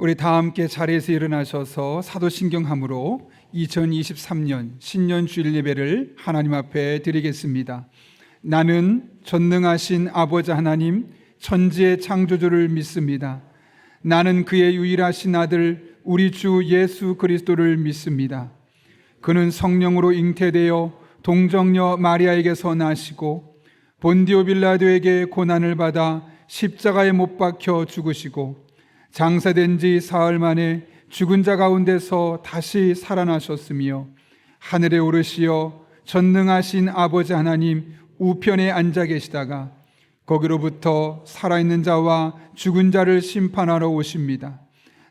우리 다 함께 자리에서 일어나셔서 사도신경함으로 2023년 신년 주일 예배를 하나님 앞에 드리겠습니다. 나는 전능하신 아버지 하나님 천지의 창조주를 믿습니다. 나는 그의 유일하신 아들 우리 주 예수 그리스도를 믿습니다. 그는 성령으로 잉태되어 동정녀 마리아에게서 나시고 본디오 빌라도에게 고난을 받아 십자가에 못 박혀 죽으시고 장사된 지 사흘 만에 죽은 자 가운데서 다시 살아나셨으며 하늘에 오르시어 전능하신 아버지 하나님 우편에 앉아 계시다가 거기로부터 살아있는 자와 죽은 자를 심판하러 오십니다.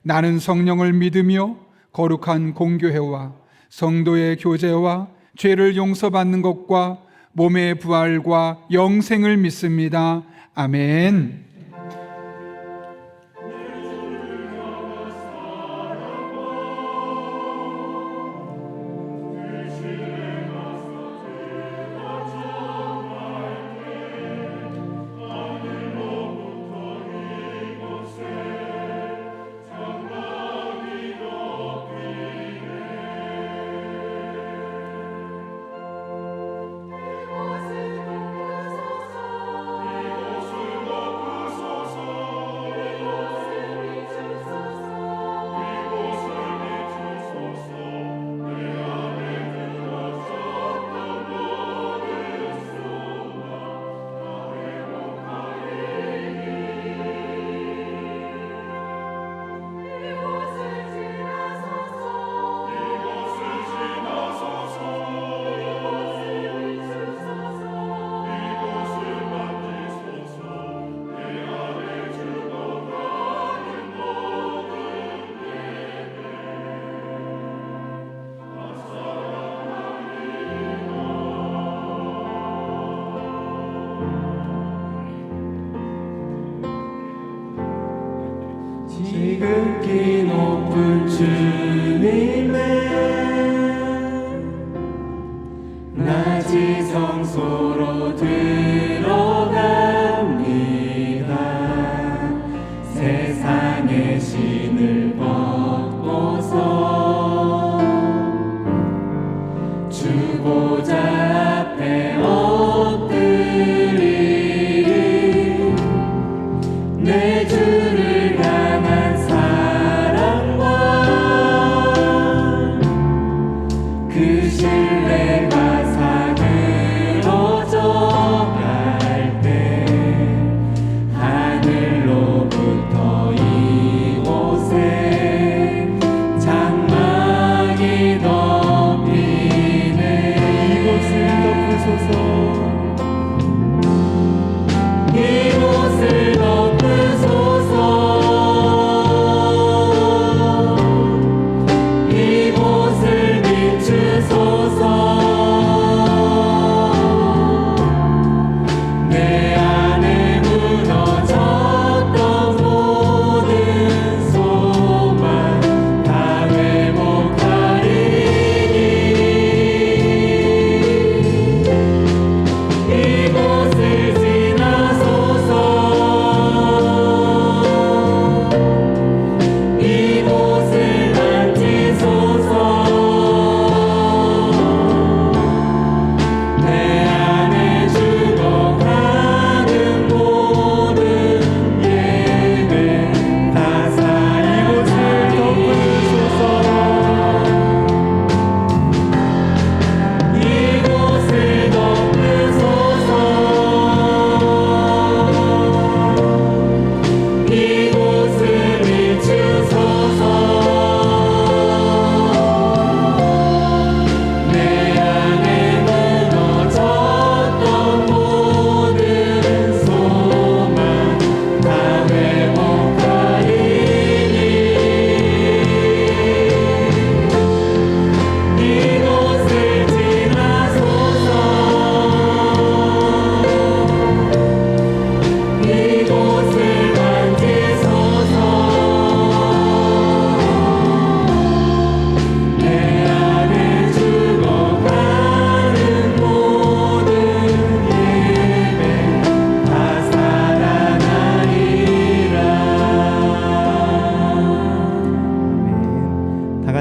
나는 성령을 믿으며 거룩한 공교회와 성도의 교제와 죄를 용서받는 것과 몸의 부활과 영생을 믿습니다. 아멘. 지극히 높은 주님의 낮이 성소로 들어갑니다. 세상의 신을 벗고서 주 보좌 앞에 엎드리리. 내 주를 향한 사랑과 그 신뢰가 사그러져 갈 때 하늘로부터 이곳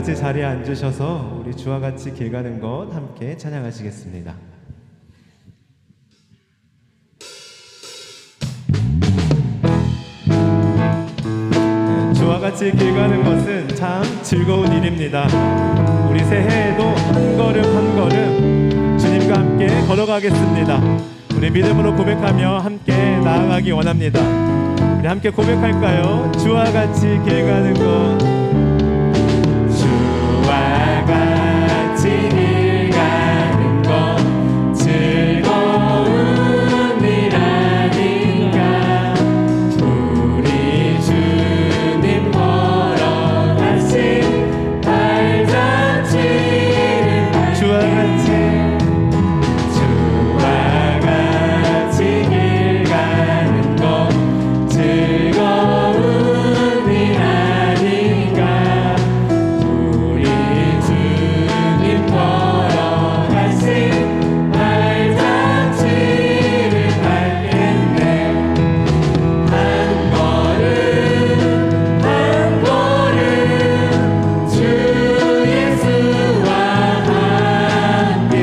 같이 자리에 앉으셔서 우리 주와 같이 길 가는 것 함께 찬양하시겠습니다. 주와 같이 길 가는 것은 참 즐거운 일입니다. 우리 새해에도 한 걸음 한 걸음 주님과 함께 걸어가겠습니다. 우리 믿음으로 고백하며 함께 나아가기 원합니다. 우리 함께 고백할까요? 주와 같이 길 가는 것, 주와 같이 길 가는 것 즐거운 일 아닌가. 우리 주님 걸어가신 발자취를 주와 같이 길 가는 것 즐거운 일 아닌가. 우리 주님 걸어가신 발자취를 밟겠네. 한 걸음 한 걸음 주 예수와 함께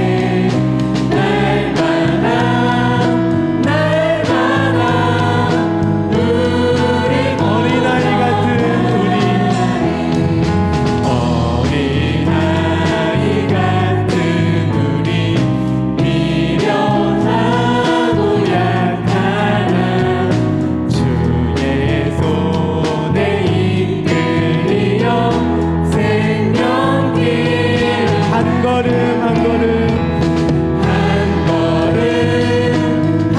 날마다 어린아이 같은 우리 어린아이 같은 우리 미련하고 약하나 주의 손에 이끌리어 생명길 한 걸음 한 걸음 한 걸음 한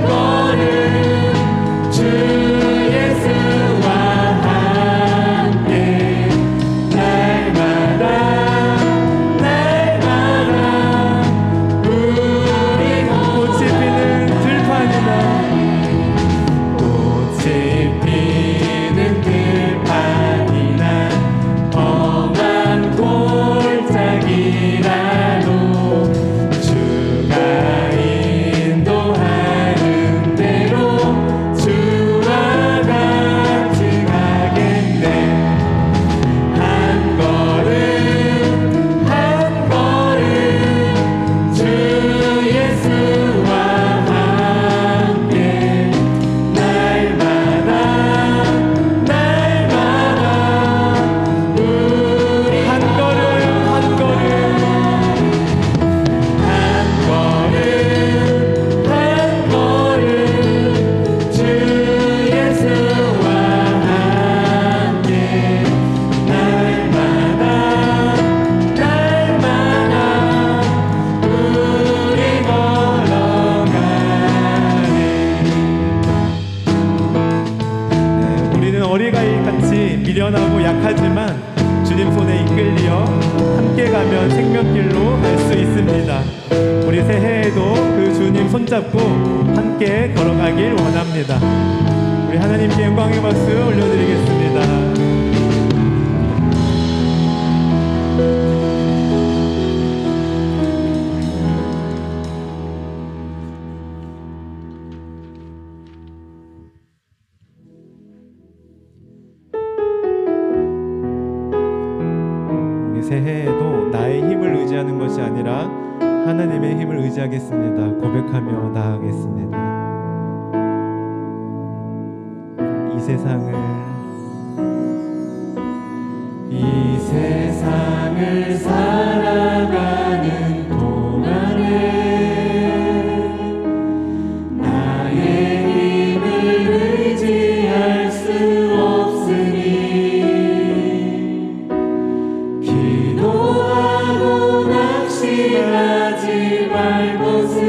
걸음 주 예수와 함께 날마다 우리 꽃이 피는 들판이나 꽃이 피는 들판이나 험한 골짜기라도 주가 인도하는 대로 주와 같이 가겠네. 한 걸음 한 걸음 주 예수와 함께 날마다 우리 한 걸음 한 걸음 한 걸음 한 걸음 주 예수와 함께 날마다 우리 걸어가네. 우리는 어린아이 같이 미련하고 약하지만 주님 손에 이끌려 함께 가면 생명길로 갈 수 있습니다. 우리 새해에도 그 주님 손잡고 함께 걸어가길 원합니다. 우리 하나님께 영광의 박수 올려드리겠습니다. 우리 새해에도 나의 힘을 의지하는 것이 아니라 하나님의 힘을 의지하겠습니다. 고백하며 나아가겠습니다. 이 세상을 살아가는 동안에 나의 힘을 의지할 수 없으니 기도하고 낙심하지 말 것은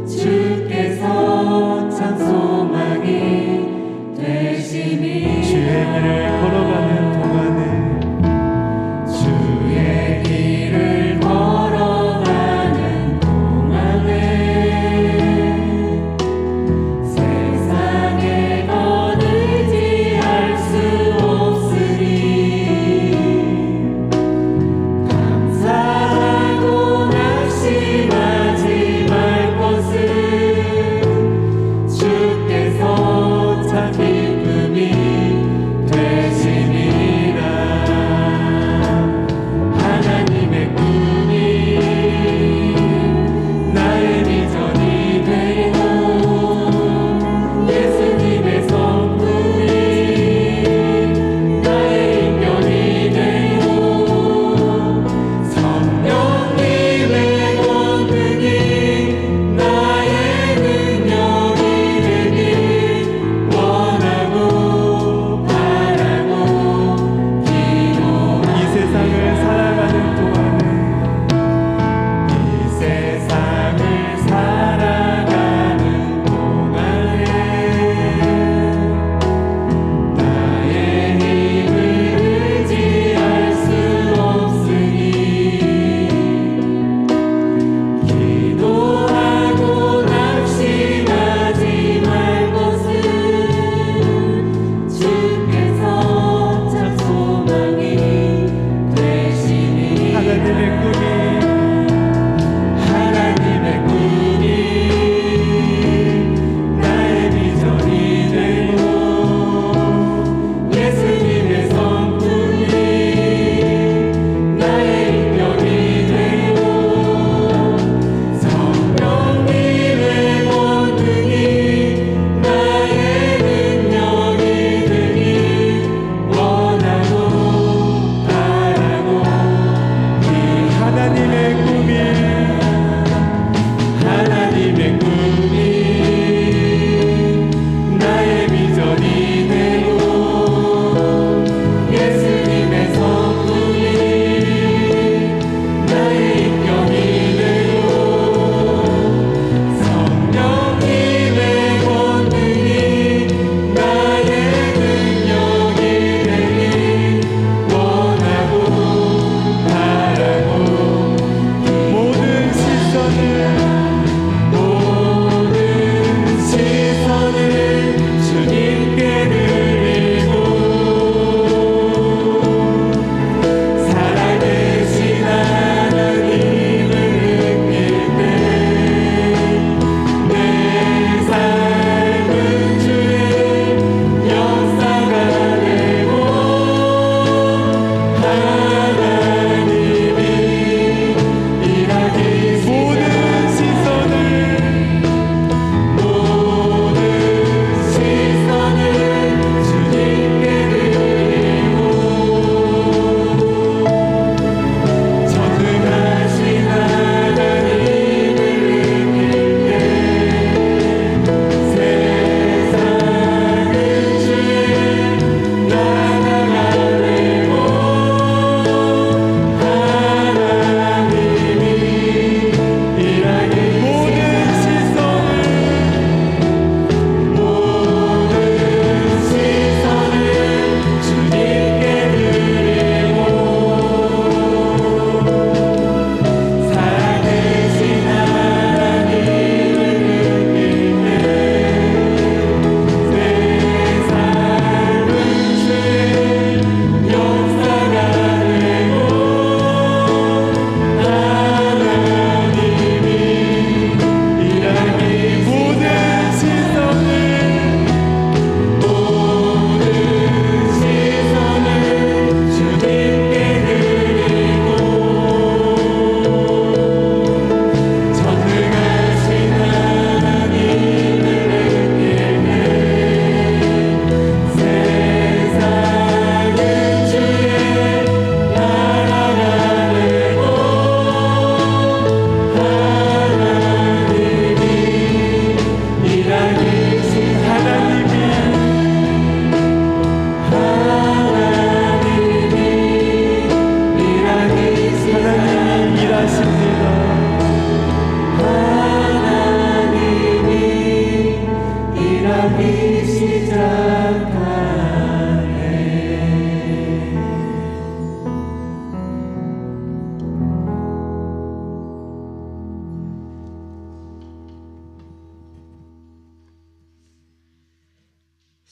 주께서 참 소망이 되어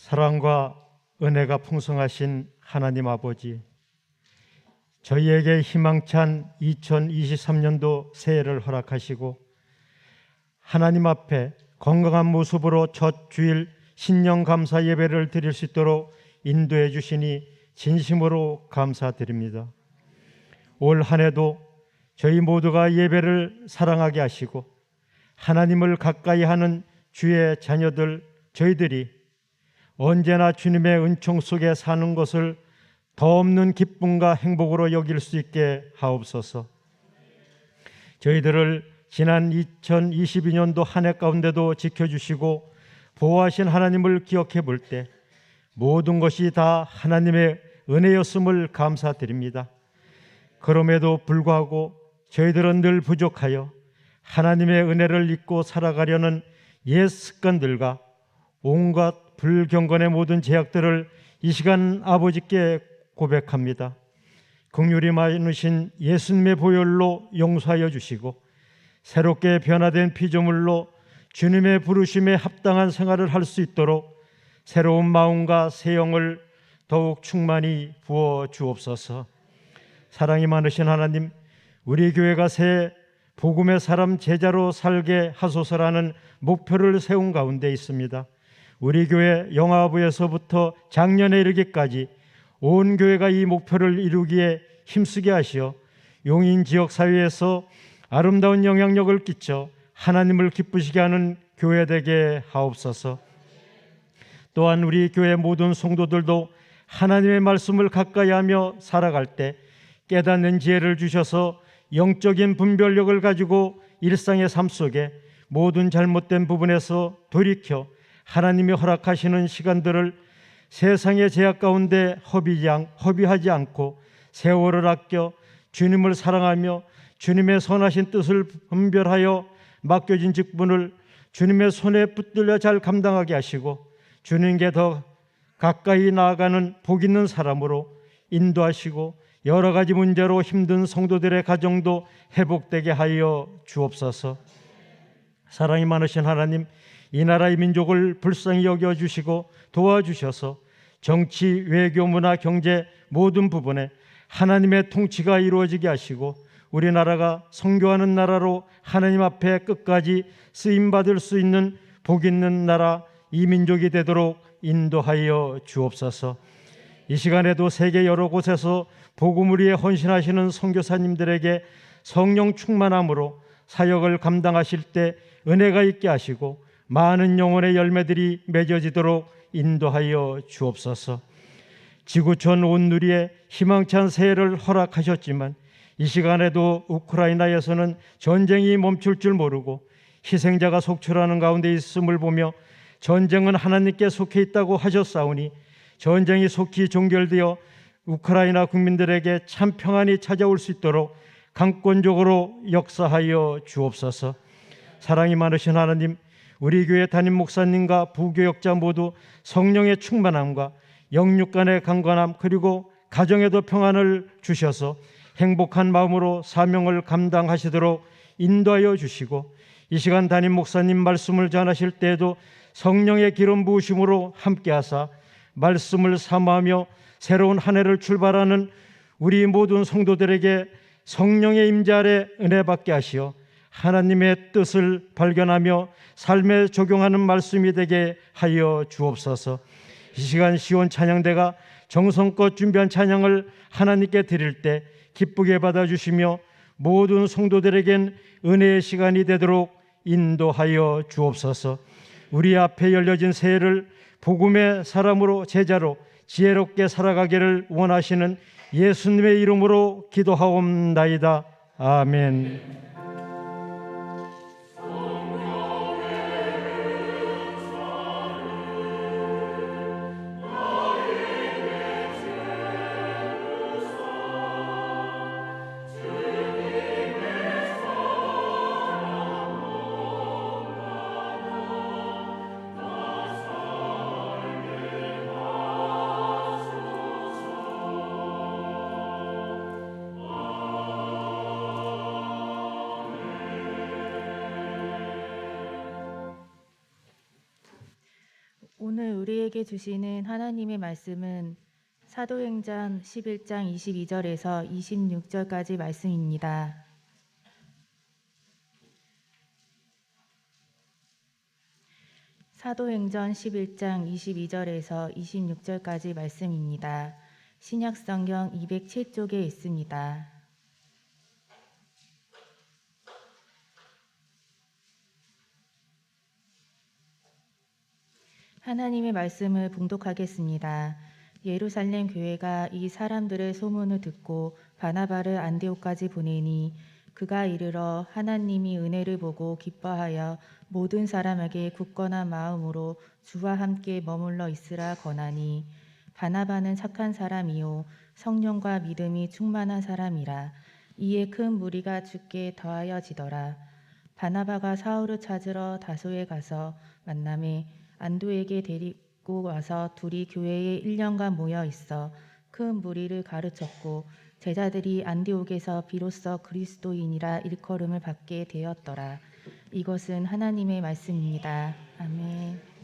사랑과 은혜가 풍성하신 하나님 아버지, 저희에게 희망찬 2023년도 새해를 허락하시고 하나님 앞에 건강한 모습으로 첫 주일 신년 감사 예배를 드릴 수 있도록 인도해 주시니 진심으로 감사드립니다. 올 한 해도 저희 모두가 예배를 사랑하게 하시고 하나님을 가까이 하는 주의 자녀들 저희들이 언제나 주님의 은총 속에 사는 것을 더 없는 기쁨과 행복으로 여길 수 있게 하옵소서. 저희들을 지난 2022년도 한 해 가운데도 지켜주시고 보호하신 하나님을 기억해 볼 때 모든 것이 다 하나님의 은혜였음을 감사드립니다. 그럼에도 불구하고 저희들은 늘 부족하여 하나님의 은혜를 잊고 살아가려는 옛 습관들과 온갖 불경건의 모든 죄악들을 이 시간 아버지께 고백합니다. 긍휼이 많으신 예수님의 보혈로 용서하여 주시고 새롭게 변화된 피조물로 주님의 부르심에 합당한 생활을 할 수 있도록 새로운 마음과 새 영을 더욱 충만히 부어 주옵소서. 사랑이 많으신 하나님, 우리 교회가 새 복음의 사람 제자로 살게 하소서라는 목표를 세운 가운데 있습니다. 우리 교회 영화부에서부터 작년에 이르기까지 온 교회가 이 목표를 이루기에 힘쓰게 하시어 용인 지역 사회에서 아름다운 영향력을 끼쳐 하나님을 기쁘시게 하는 교회 되게 하옵소서. 또한 우리 교회 모든 성도들도 하나님의 말씀을 가까이 하며 살아갈 때 깨닫는 지혜를 주셔서 영적인 분별력을 가지고 일상의 삶 속에 모든 잘못된 부분에서 돌이켜 하나님이 허락하시는 시간들을 세상의 제약 가운데 허비하지 않고 세월을 아껴 주님을 사랑하며 주님의 선하신 뜻을 분별하여 맡겨진 직분을 주님의 손에 붙들려 잘 감당하게 하시고 주님께 더 가까이 나아가는 복 있는 사람으로 인도하시고 여러 가지 문제로 힘든 성도들의 가정도 회복되게 하여 주옵소서. 사랑이 많으신 하나님, 이 나라의 민족을 불쌍히 여겨주시고 도와주셔서 정치, 외교, 문화, 경제 모든 부분에 하나님의 통치가 이루어지게 하시고 우리나라가 선교하는 나라로 하나님 앞에 끝까지 쓰임받을 수 있는 복 있는 나라, 이 민족이 되도록 인도하여 주옵소서. 이 시간에도 세계 여러 곳에서 복음을 위해 헌신하시는 선교사님들에게 성령 충만함으로 사역을 감당하실 때 은혜가 있게 하시고 많은 영혼의 열매들이 맺어지도록 인도하여 주옵소서. 지구촌 온누리에 희망찬 새해를 허락하셨지만 이 시간에도 우크라이나에서는 전쟁이 멈출 줄 모르고 희생자가 속출하는 가운데 있음을 보며 전쟁은 하나님께 속해 있다고 하셨사오니 전쟁이 속히 종결되어 우크라이나 국민들에게 참 평안이 찾아올 수 있도록 강권적으로 역사하여 주옵소서. 사랑이 많으신 하나님, 우리 교회 담임 목사님과 부교역자 모두 성령의 충만함과 영육 간의 강건함 그리고 가정에도 평안을 주셔서 행복한 마음으로 사명을 감당하시도록 인도하여 주시고 이 시간 담임 목사님 말씀을 전하실 때에도 성령의 기름 부으심으로 함께하사 말씀을 사모하며 새로운 한 해를 출발하는 우리 모든 성도들에게 성령의 임재 아래 은혜 받게 하시어 하나님의 뜻을 발견하며 삶에 적용하는 말씀이 되게 하여 주옵소서. 이 시간 시온 찬양대가 정성껏 준비한 찬양을 하나님께 드릴 때 기쁘게 받아주시며 모든 성도들에겐 은혜의 시간이 되도록 인도하여 주옵소서. 우리 앞에 열려진 새해를 복음의 사람으로 제자로 지혜롭게 살아가기를 원하시는 예수님의 이름으로 기도하옵나이다. 아멘. 우리에게 주시는 하나님의 말씀은 사도행전 11장 22절에서 26절까지 말씀입니다. 사도행전 11장 22절에서 26절까지 말씀입니다. 신약성경 207쪽에 있습니다. 하나님의 말씀을 봉독하겠습니다. 예루살렘 교회가 이 사람들의 소문을 듣고 바나바를 안디옥까지 보내니 그가 이르러 하나님이 은혜를 보고 기뻐하여 모든 사람에게 굳건한 마음으로 주와 함께 머물러 있으라 권하니 바나바는 착한 사람이요 성령과 믿음이 충만한 사람이라. 이에 큰 무리가 주께 더하여지더라. 바나바가 사울을 찾으러 다소에 가서 만남에 안도에게 데리고 와서 둘이 교회에 1년간 모여 있어 큰 무리를 가르쳤고 제자들이 안디옥에서 비로소 그리스도인이라 일컬음을 받게 되었더라. 이것은 하나님의 말씀입니다. 아멘.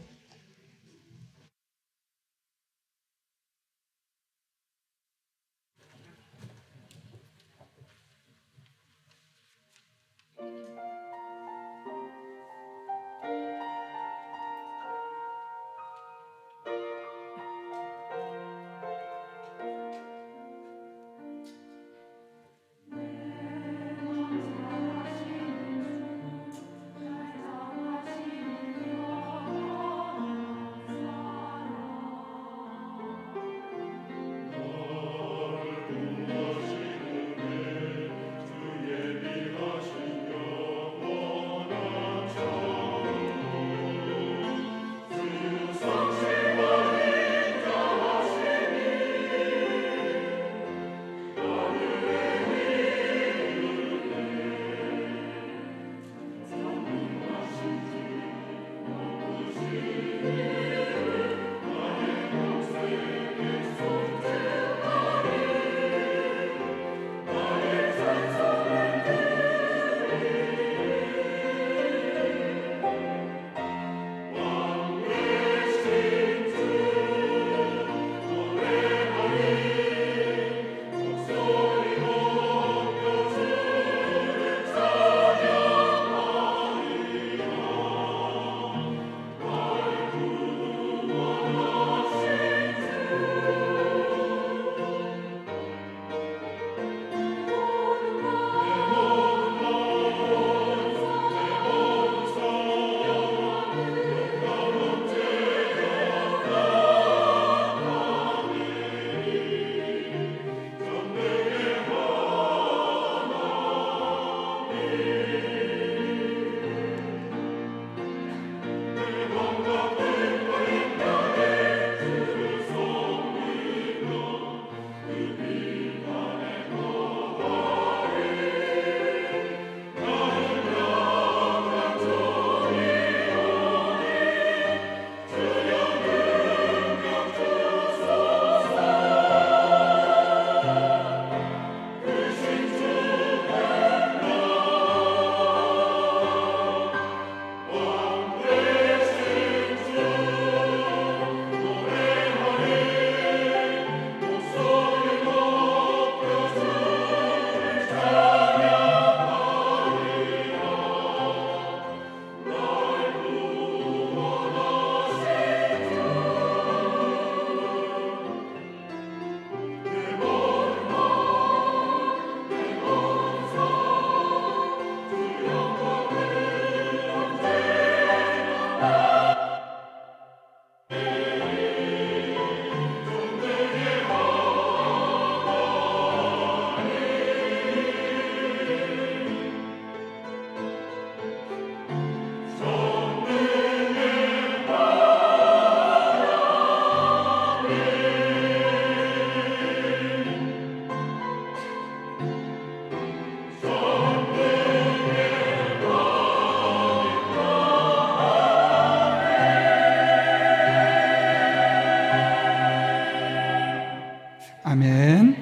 아멘.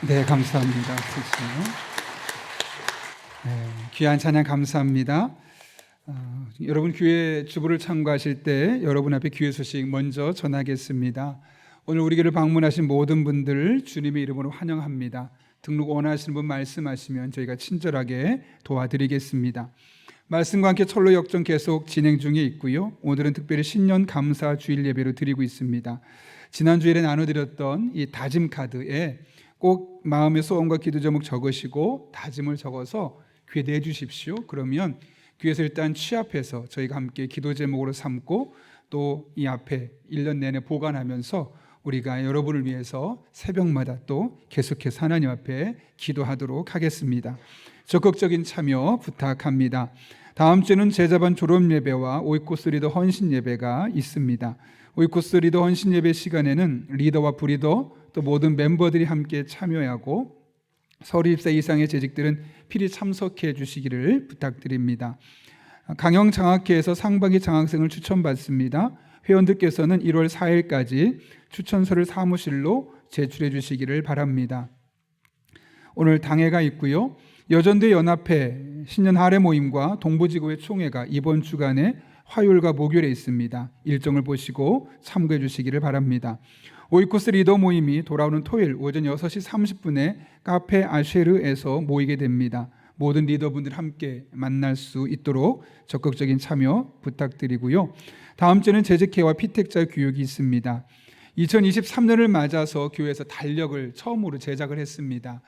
네, 감사합니다. 귀한 찬양 감사합니다. 여러분 교회 주부를 참고하실 때 여러분 앞에 교회 소식 먼저 전하겠습니다. 오늘 우리 교회를 방문하신 모든 분들 주님의 이름으로 환영합니다. 등록 원하시는 분 말씀하시면 저희가 친절하게 도와드리겠습니다. 말씀과 함께 철로 역정 계속 진행 중에 있고요. 오늘은 특별히 신년 감사 주일 예배로 드리고 있습니다. 지난 주일에 나눠드렸던 이 다짐 카드에 꼭 마음의 소원과 기도 제목 적으시고 다짐을 적어서 교회에 내주십시오. 그러면 교회에서 일단 취합해서 저희가 함께 기도 제목으로 삼고 또 이 앞에 1년 내내 보관하면서 우리가 여러분을 위해서 새벽마다 또 계속해서 하나님 앞에 기도하도록 하겠습니다. 적극적인 참여 부탁합니다. 다음 주는 제자반 졸업 예배와 오이코스 리더 헌신 예배가 있습니다. 오이코스 리더 헌신 예배 시간에는 리더와 부리더 또 모든 멤버들이 함께 참여하고 30세 이상의 재직들은 필히 참석해 주시기를 부탁드립니다. 강영 장학회에서 상반기 장학생을 추천받습니다. 회원들께서는 1월 4일까지 추천서를 사무실로 제출해 주시기를 바랍니다. 오늘 당회가 있고요. 여전대 연합회 신년 할애 모임과 동부지구의 총회가 이번 주간에 화요일과 목요일에 있습니다. 일정을 보시고 참고해 주시기를 바랍니다. 오이코스 리더 모임이 돌아오는 토요일 오전 6시 30분에 카페 아쉐르에서 모이게 됩니다. 모든 리더분들 함께 만날 수 있도록 적극적인 참여 부탁드리고요. 다음 주는 재직회와 피택자 교육이 있습니다. 2023년을 맞아서 교회에서 달력을 처음으로 제작을 했습니다.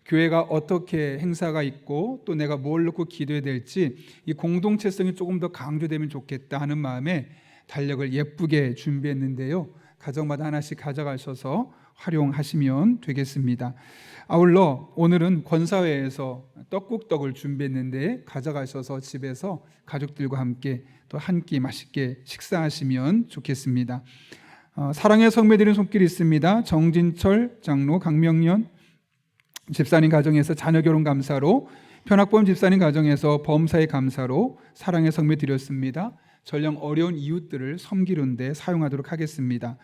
교회가 어떻게 행사가 있고 또 내가 뭘 놓고 기도해야 될지 이 공동체성이 조금 더 강조되면 좋겠다 하는 마음에 달력을 예쁘게 준비했는데요. 가정마다 하나씩 가져가셔서 활용하시면 되겠습니다. 아울러 오늘은 권사회에서 떡국떡을 준비했는데 가져가셔서 집에서 가족들과 함께 또 한 끼 맛있게 식사하시면 좋겠습니다. 사랑의 성매드린 손길이 있습니다. 정진철 장로, 강명년 집사님 가정에서 자녀 결혼 감사로, 편학범 집사님 가정에서 범사의 감사로 사랑의 성매 드렸습니다. 전령 어려운 이웃들을 섬기는 데 사용하도록 하겠습니다.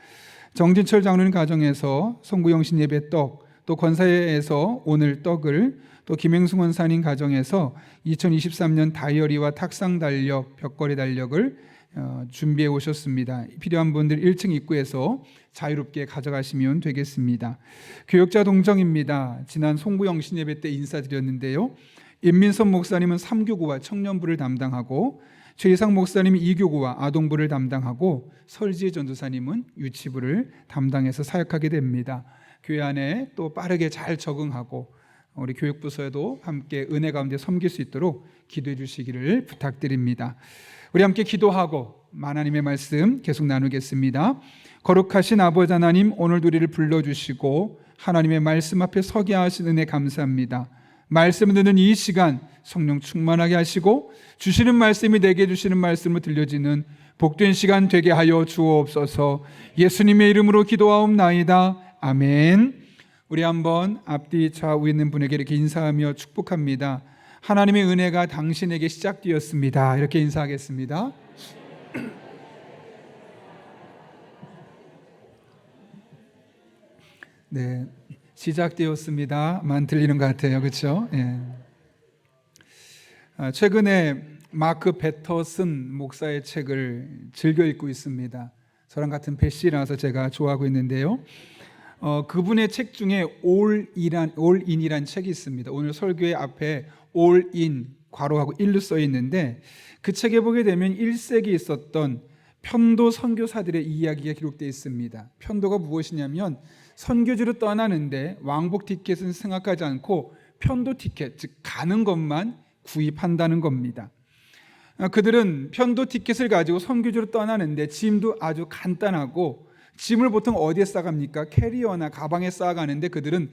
정진철 장로님 가정에서 송구영신 예배 떡, 또 권사회에서 오늘 떡을, 또 김행승 원사님 가정에서 2023년 다이어리와 탁상 달력, 벽걸이 달력을 준비해 오셨습니다. 필요한 분들 1층 입구에서 자유롭게 가져가시면 되겠습니다. 교역자 동정입니다. 지난 송구영신 예배 때 인사드렸는데요. 임민선 목사님은 3교구와 청년부를 담당하고 최이상 목사님이 2교구와 아동부를 담당하고 설지혜 전도사님은 유치부를 담당해서 사역하게 됩니다. 교회 안에 또 빠르게 잘 적응하고 우리 교육부서에도 함께 은혜 가운데 섬길 수 있도록 기도해 주시기를 부탁드립니다. 우리 함께 기도하고 하나님의 말씀 계속 나누겠습니다. 거룩하신 아버지 하나님, 오늘도 우리를 불러주시고 하나님의 말씀 앞에 서게 하신 은혜 감사합니다. 말씀 듣는 이 시간 성령 충만하게 하시고 주시는 말씀이 내게 주시는 말씀을 들려지는 복된 시간 되게 하여 주옵소서. 예수님의 이름으로 기도하옵나이다. 아멘. 우리 한번 앞뒤 좌우에 있는 분에게 이렇게 인사하며 축복합니다. 하나님의 은혜가 당신에게 시작되었습니다. 이렇게 인사하겠습니다. 네, 시작되었습니다만 들리는 것 같아요. 그렇죠? 예. 최근에 마크 배터슨 목사의 책을 즐겨 읽고 있습니다. 저랑 같은 배씨라서 제가 좋아하고 있는데요. 그분의 책 중에 올인이란 책이 있습니다. 오늘 설교의 앞에 올인 괄호하고 1로 써 있는데 그 책에 보게 되면 1세기에 있었던 편도 선교사들의 이야기가 기록되어 있습니다. 편도가 무엇이냐면 선교지로 떠나는데 왕복 티켓은 생각하지 않고 편도 티켓, 즉 가는 것만 구입한다는 겁니다. 그들은 편도 티켓을 가지고 선교지로 떠나는데 짐도 아주 간단하고 짐을 보통 어디에 싸갑니까? 캐리어나 가방에 싸가는데 그들은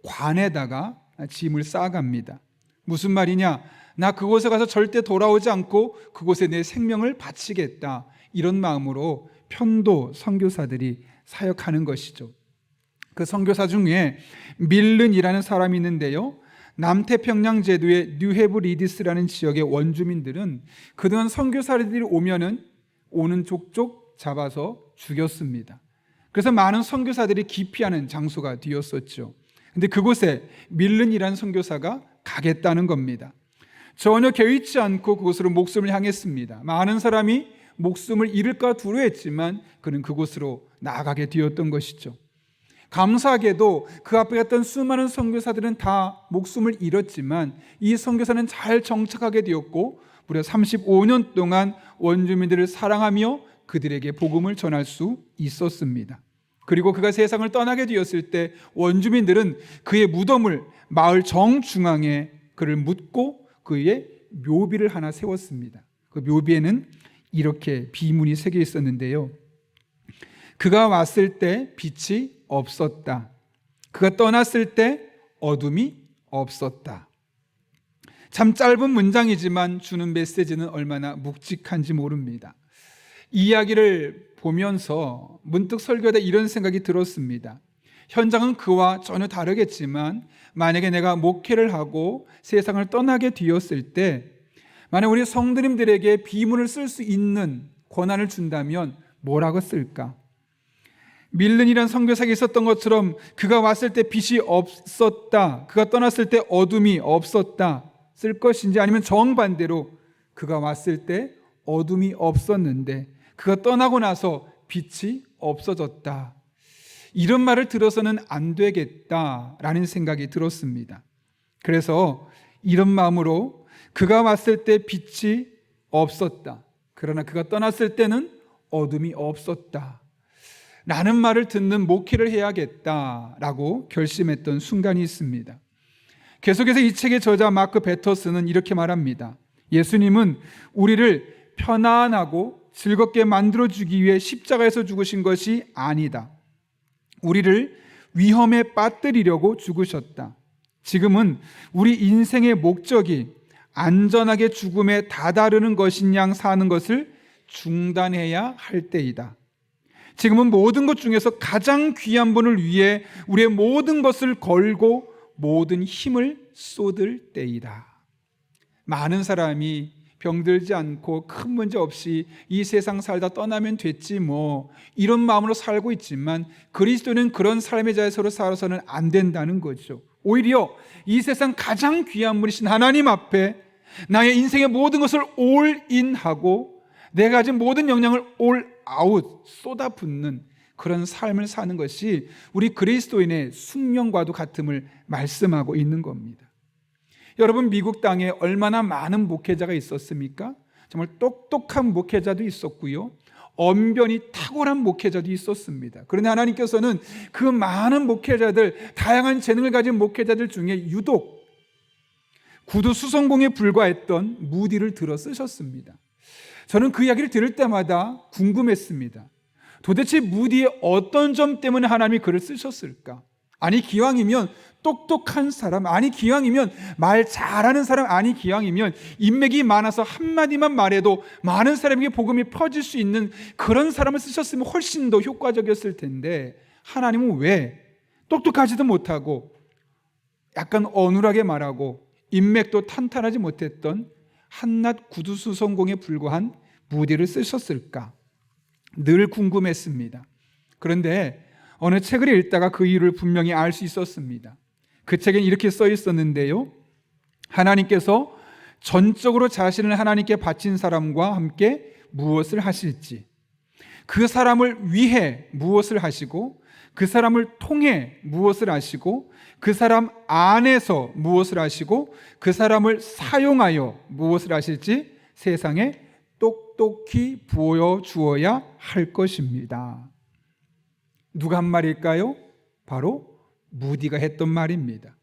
관에다가 짐을 싸갑니다. 무슨 말이냐? 나 그곳에 가서 절대 돌아오지 않고 그곳에 내 생명을 바치겠다. 이런 마음으로 편도 선교사들이 사역하는 것이죠. 그 선교사 중에 밀른이라는 사람이 있는데요. 남태평양 제도의 뉴헤브리디스라는 지역의 원주민들은 그동안 선교사들이 오면은 오는 족족 잡아서 죽였습니다. 그래서 많은 선교사들이 기피하는 장소가 되었었죠. 근데 그곳에 밀른이라는 선교사가 가겠다는 겁니다. 전혀 개의치 않고 그곳으로 목숨을 향했습니다. 많은 사람이 목숨을 잃을까 두려워했지만 그는 그곳으로 나아가게 되었던 것이죠. 감사하게도 그 앞에 갔던 수많은 선교사들은 다 목숨을 잃었지만 이 선교사는 잘 정착하게 되었고 무려 35년 동안 원주민들을 사랑하며 그들에게 복음을 전할 수 있었습니다. 그리고 그가 세상을 떠나게 되었을 때 원주민들은 그의 무덤을 마을 정중앙에 그를 묻고 그의 묘비를 하나 세웠습니다. 그 묘비에는 이렇게 비문이 새겨 있었는데요. 그가 왔을 때 빛이 없었다. 그가 떠났을 때 어둠이 없었다. 참 짧은 문장이지만 주는 메시지는 얼마나 묵직한지 모릅니다. 이 이야기를 보면서 문득 설교하다 이런 생각이 들었습니다. 현장은 그와 전혀 다르겠지만 만약에 내가 목회를 하고 세상을 떠나게 되었을 때 만약 우리 성도님들에게 비문을 쓸 수 있는 권한을 준다면 뭐라고 쓸까? 밀른이란 선교사가 있었던 것처럼 그가 왔을 때 빛이 없었다, 그가 떠났을 때 어둠이 없었다 쓸 것인지, 아니면 정반대로 그가 왔을 때 어둠이 없었는데 그가 떠나고 나서 빛이 없어졌다, 이런 말을 들어서는 안 되겠다라는 생각이 들었습니다. 그래서 이런 마음으로 그가 왔을 때 빛이 없었다, 그러나 그가 떠났을 때는 어둠이 없었다 라는 말을 듣는 목회를 해야겠다라고 결심했던 순간이 있습니다. 계속해서 이 책의 저자 마크 베터스는 이렇게 말합니다. 예수님은 우리를 편안하고 즐겁게 만들어주기 위해 십자가에서 죽으신 것이 아니다. 우리를 위험에 빠뜨리려고 죽으셨다. 지금은 우리 인생의 목적이 안전하게 죽음에 다다르는 것인 양 사는 것을 중단해야 할 때이다. 지금은 모든 것 중에서 가장 귀한 분을 위해 우리의 모든 것을 걸고 모든 힘을 쏟을 때이다. 많은 사람이 병들지 않고 큰 문제 없이 이 세상 살다 떠나면 됐지 뭐 이런 마음으로 살고 있지만 그리스도는 그런 삶의 자세로 살아서는 안 된다는 거죠. 오히려 이 세상 가장 귀한 분이신 하나님 앞에 나의 인생의 모든 것을 올인하고 내가 가진 모든 역량을 올아웃 쏟아붓는 그런 삶을 사는 것이 우리 그리스도인의 숙명과도 같음을 말씀하고 있는 겁니다. 여러분, 미국 땅에 얼마나 많은 목회자가 있었습니까? 정말 똑똑한 목회자도 있었고요, 언변이 탁월한 목회자도 있었습니다. 그런데 하나님께서는 그 많은 목회자들, 다양한 재능을 가진 목회자들 중에 유독 구두 수성공에 불과했던 무디를 들어 쓰셨습니다. 저는 그 이야기를 들을 때마다 궁금했습니다. 도대체 무디의 어떤 점 때문에 하나님이 그를 쓰셨을까? 아니 기왕이면 똑똑한 사람, 아니 기왕이면 말 잘하는 사람, 아니 기왕이면 인맥이 많아서 한마디만 말해도 많은 사람에게 복음이 퍼질 수 있는 그런 사람을 쓰셨으면 훨씬 더 효과적이었을 텐데 하나님은 왜 똑똑하지도 못하고 약간 어눌하게 말하고 인맥도 탄탄하지 못했던 한낱 구두수성공에 불과한 무디를 쓰셨을까? 늘 궁금했습니다. 그런데 어느 책을 읽다가 그 이유를 분명히 알 수 있었습니다. 그 책엔 이렇게 써 있었는데요, 하나님께서 전적으로 자신을 하나님께 바친 사람과 함께 무엇을 하실지, 그 사람을 위해 무엇을 하시고 그 사람을 통해 무엇을 하시고 그 사람 안에서 무엇을 하시고 그 사람을 사용하여 무엇을 하실지 세상에 똑똑히 보여주어야 할 것입니다. 누가 한 말일까요? 바로 무디가 했던 말입니다.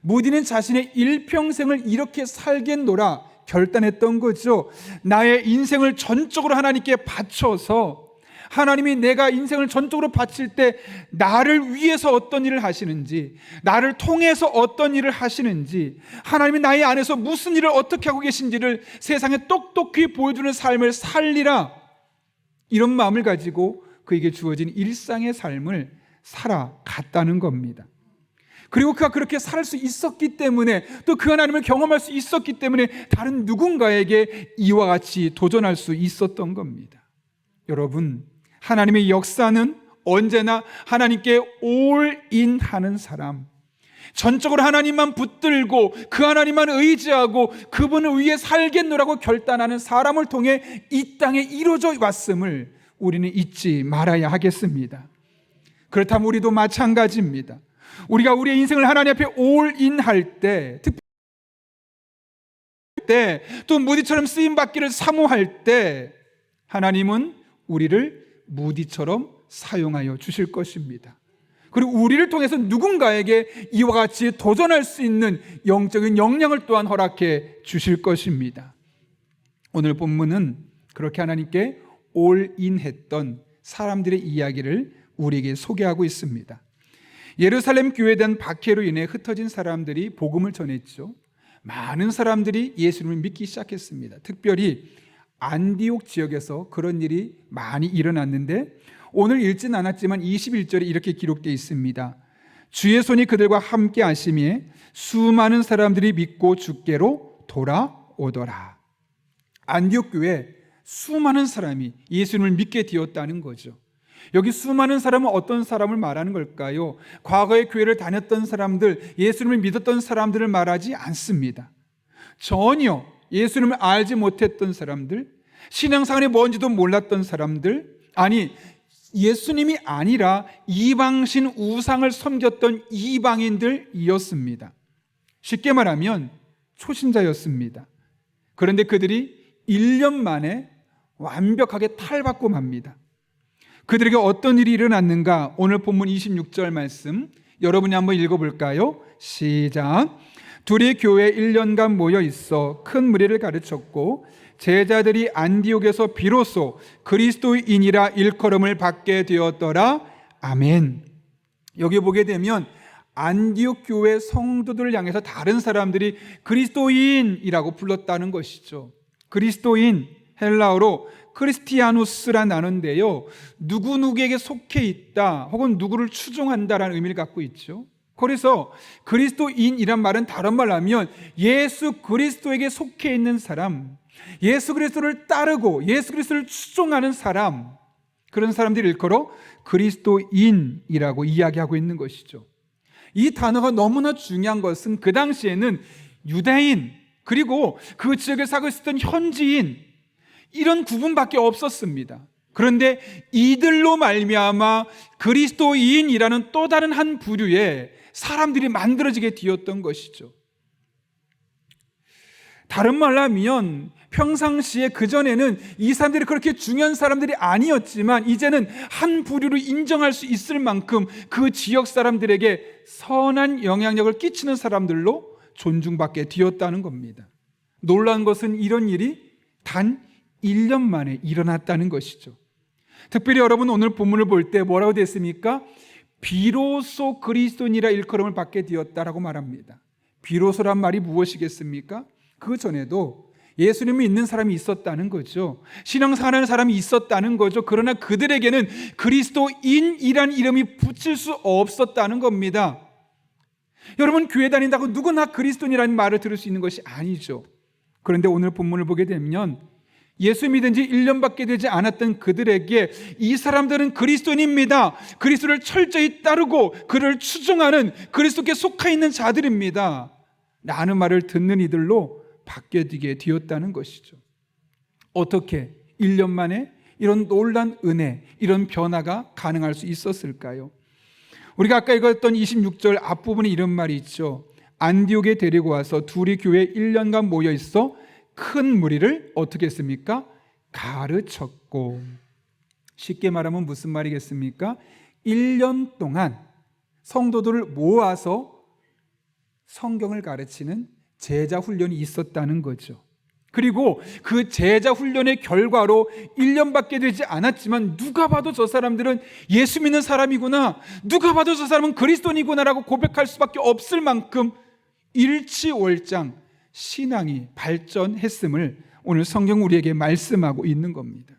무디는 자신의 일평생을 이렇게 살겠노라 결단했던 거죠. 나의 인생을 전적으로 하나님께 바쳐서 하나님이 내가 인생을 전적으로 바칠 때 나를 위해서 어떤 일을 하시는지, 나를 통해서 어떤 일을 하시는지, 하나님이 나의 안에서 무슨 일을 어떻게 하고 계신지를 세상에 똑똑히 보여주는 삶을 살리라, 이런 마음을 가지고 그에게 주어진 일상의 삶을 살아갔다는 겁니다. 그리고 그가 그렇게 살 수 있었기 때문에, 또 그 하나님을 경험할 수 있었기 때문에 다른 누군가에게 이와 같이 도전할 수 있었던 겁니다. 여러분, 하나님의 역사는 언제나 하나님께 올인하는 사람, 전적으로 하나님만 붙들고 그 하나님만 의지하고 그분을 위해 살겠노라고 결단하는 사람을 통해 이 땅에 이루어져 왔음을 우리는 잊지 말아야 하겠습니다. 그렇다면 우리도 마찬가지입니다. 우리가 우리의 인생을 하나님 앞에 올인할 때, 또 무디처럼 쓰임받기를 사모할 때 하나님은 우리를 무디처럼 사용하여 주실 것입니다. 그리고 우리를 통해서 누군가에게 이와 같이 도전할 수 있는 영적인 역량을 또한 허락해 주실 것입니다. 오늘 본문은 그렇게 하나님께 올인했던 사람들의 이야기를 우리에게 소개하고 있습니다. 예루살렘 교회에 대한 박해로 인해 흩어진 사람들이 복음을 전했죠. 많은 사람들이 예수님을 믿기 시작했습니다. 특별히 안디옥 지역에서 그런 일이 많이 일어났는데 오늘 읽진 않았지만 21절에 이렇게 기록되어 있습니다. 주의 손이 그들과 함께 하심에 수많은 사람들이 믿고 주께로 돌아오더라. 안디옥 교회에 수많은 사람이 예수님을 믿게 되었다는 거죠. 여기 수많은 사람은 어떤 사람을 말하는 걸까요? 과거에 교회를 다녔던 사람들, 예수님을 믿었던 사람들을 말하지 않습니다. 전혀 예수님을 알지 못했던 사람들, 신앙생활이 뭔지도 몰랐던 사람들, 아니 예수님이 아니라 이방신 우상을 섬겼던 이방인들이었습니다. 쉽게 말하면 초신자였습니다. 그런데 그들이 1년 만에 완벽하게 탈바꿈 맙니다. 그들에게 어떤 일이 일어났는가? 오늘 본문 26절 말씀 여러분이 한번 읽어볼까요? 시작. 둘이 교회에 1년간 모여 있어 큰 무리를 가르쳤고 제자들이 안디옥에서 비로소 그리스도인이라 일컬음을 받게 되었더라. 아멘. 여기 보게 되면 안디옥 교회 성도들을 향해서 다른 사람들이 그리스도인이라고 불렀다는 것이죠. 그리스도인, 헬라어로 크리스티아누스라 나누는데요, 누구누구에게 속해 있다 혹은 누구를 추종한다라는 의미를 갖고 있죠. 그래서 그리스도인이란 말은 다른 말로 하면 예수 그리스도에게 속해 있는 사람, 예수 그리스도를 따르고 예수 그리스도를 추종하는 사람, 그런 사람들이 일컬어 그리스도인이라고 이야기하고 있는 것이죠. 이 단어가 너무나 중요한 것은 그 당시에는 유대인 그리고 그 지역에 살고 있었던 현지인 이런 구분밖에 없었습니다. 그런데 이들로 말미암아 그리스도인이라는 또 다른 한 부류의 사람들이 만들어지게 되었던 것이죠. 다른 말로 하면 평상시에 그전에는 이 사람들이 그렇게 중요한 사람들이 아니었지만 이제는 한 부류로 인정할 수 있을 만큼 그 지역 사람들에게 선한 영향력을 끼치는 사람들로 존중받게 되었다는 겁니다. 놀라운 것은 이런 일이 단 1년 만에 일어났다는 것이죠. 특별히 여러분 오늘 본문을 볼 때 뭐라고 되어 있습니까? 비로소 그리스도인이라 일컬음을 받게 되었다라고 말합니다. 비로소란 말이 무엇이겠습니까? 그 전에도 예수님을 믿는 사람이 있었다는 거죠. 신앙생활하는 사람이 있었다는 거죠. 그러나 그들에게는 그리스도인이란 이름이 붙일 수 없었다는 겁니다. 여러분 교회 다닌다고 누구나 그리스도인이라는 말을 들을 수 있는 것이 아니죠. 그런데 오늘 본문을 보게 되면 예수 믿은 지 1년밖에 되지 않았던 그들에게 이 사람들은 그리스도인입니다. 그리스도를 철저히 따르고 그를 추종하는 그리스도께 속해 있는 자들입니다 라는 말을 듣는 이들로 바뀌게 되었다는 것이죠. 어떻게 1년 만에 이런 놀라운 은혜, 이런 변화가 가능할 수 있었을까요? 우리가 아까 읽었던 26절 앞부분에 이런 말이 있죠. 안디옥에 데리고 와서 둘이 교회에 1년간 모여 있어 큰 무리를 어떻게 했습니까? 가르쳤고. 쉽게 말하면 무슨 말이겠습니까? 1년 동안 성도들을 모아서 성경을 가르치는 제자 훈련이 있었다는 거죠. 그리고 그 제자 훈련의 결과로 1년밖에 되지 않았지만 누가 봐도 저 사람들은 예수 믿는 사람이구나, 누가 봐도 저 사람은 그리스도인이구나라고 고백할 수밖에 없을 만큼 일치월장 신앙이 발전했음을 오늘 성경 우리에게 말씀하고 있는 겁니다.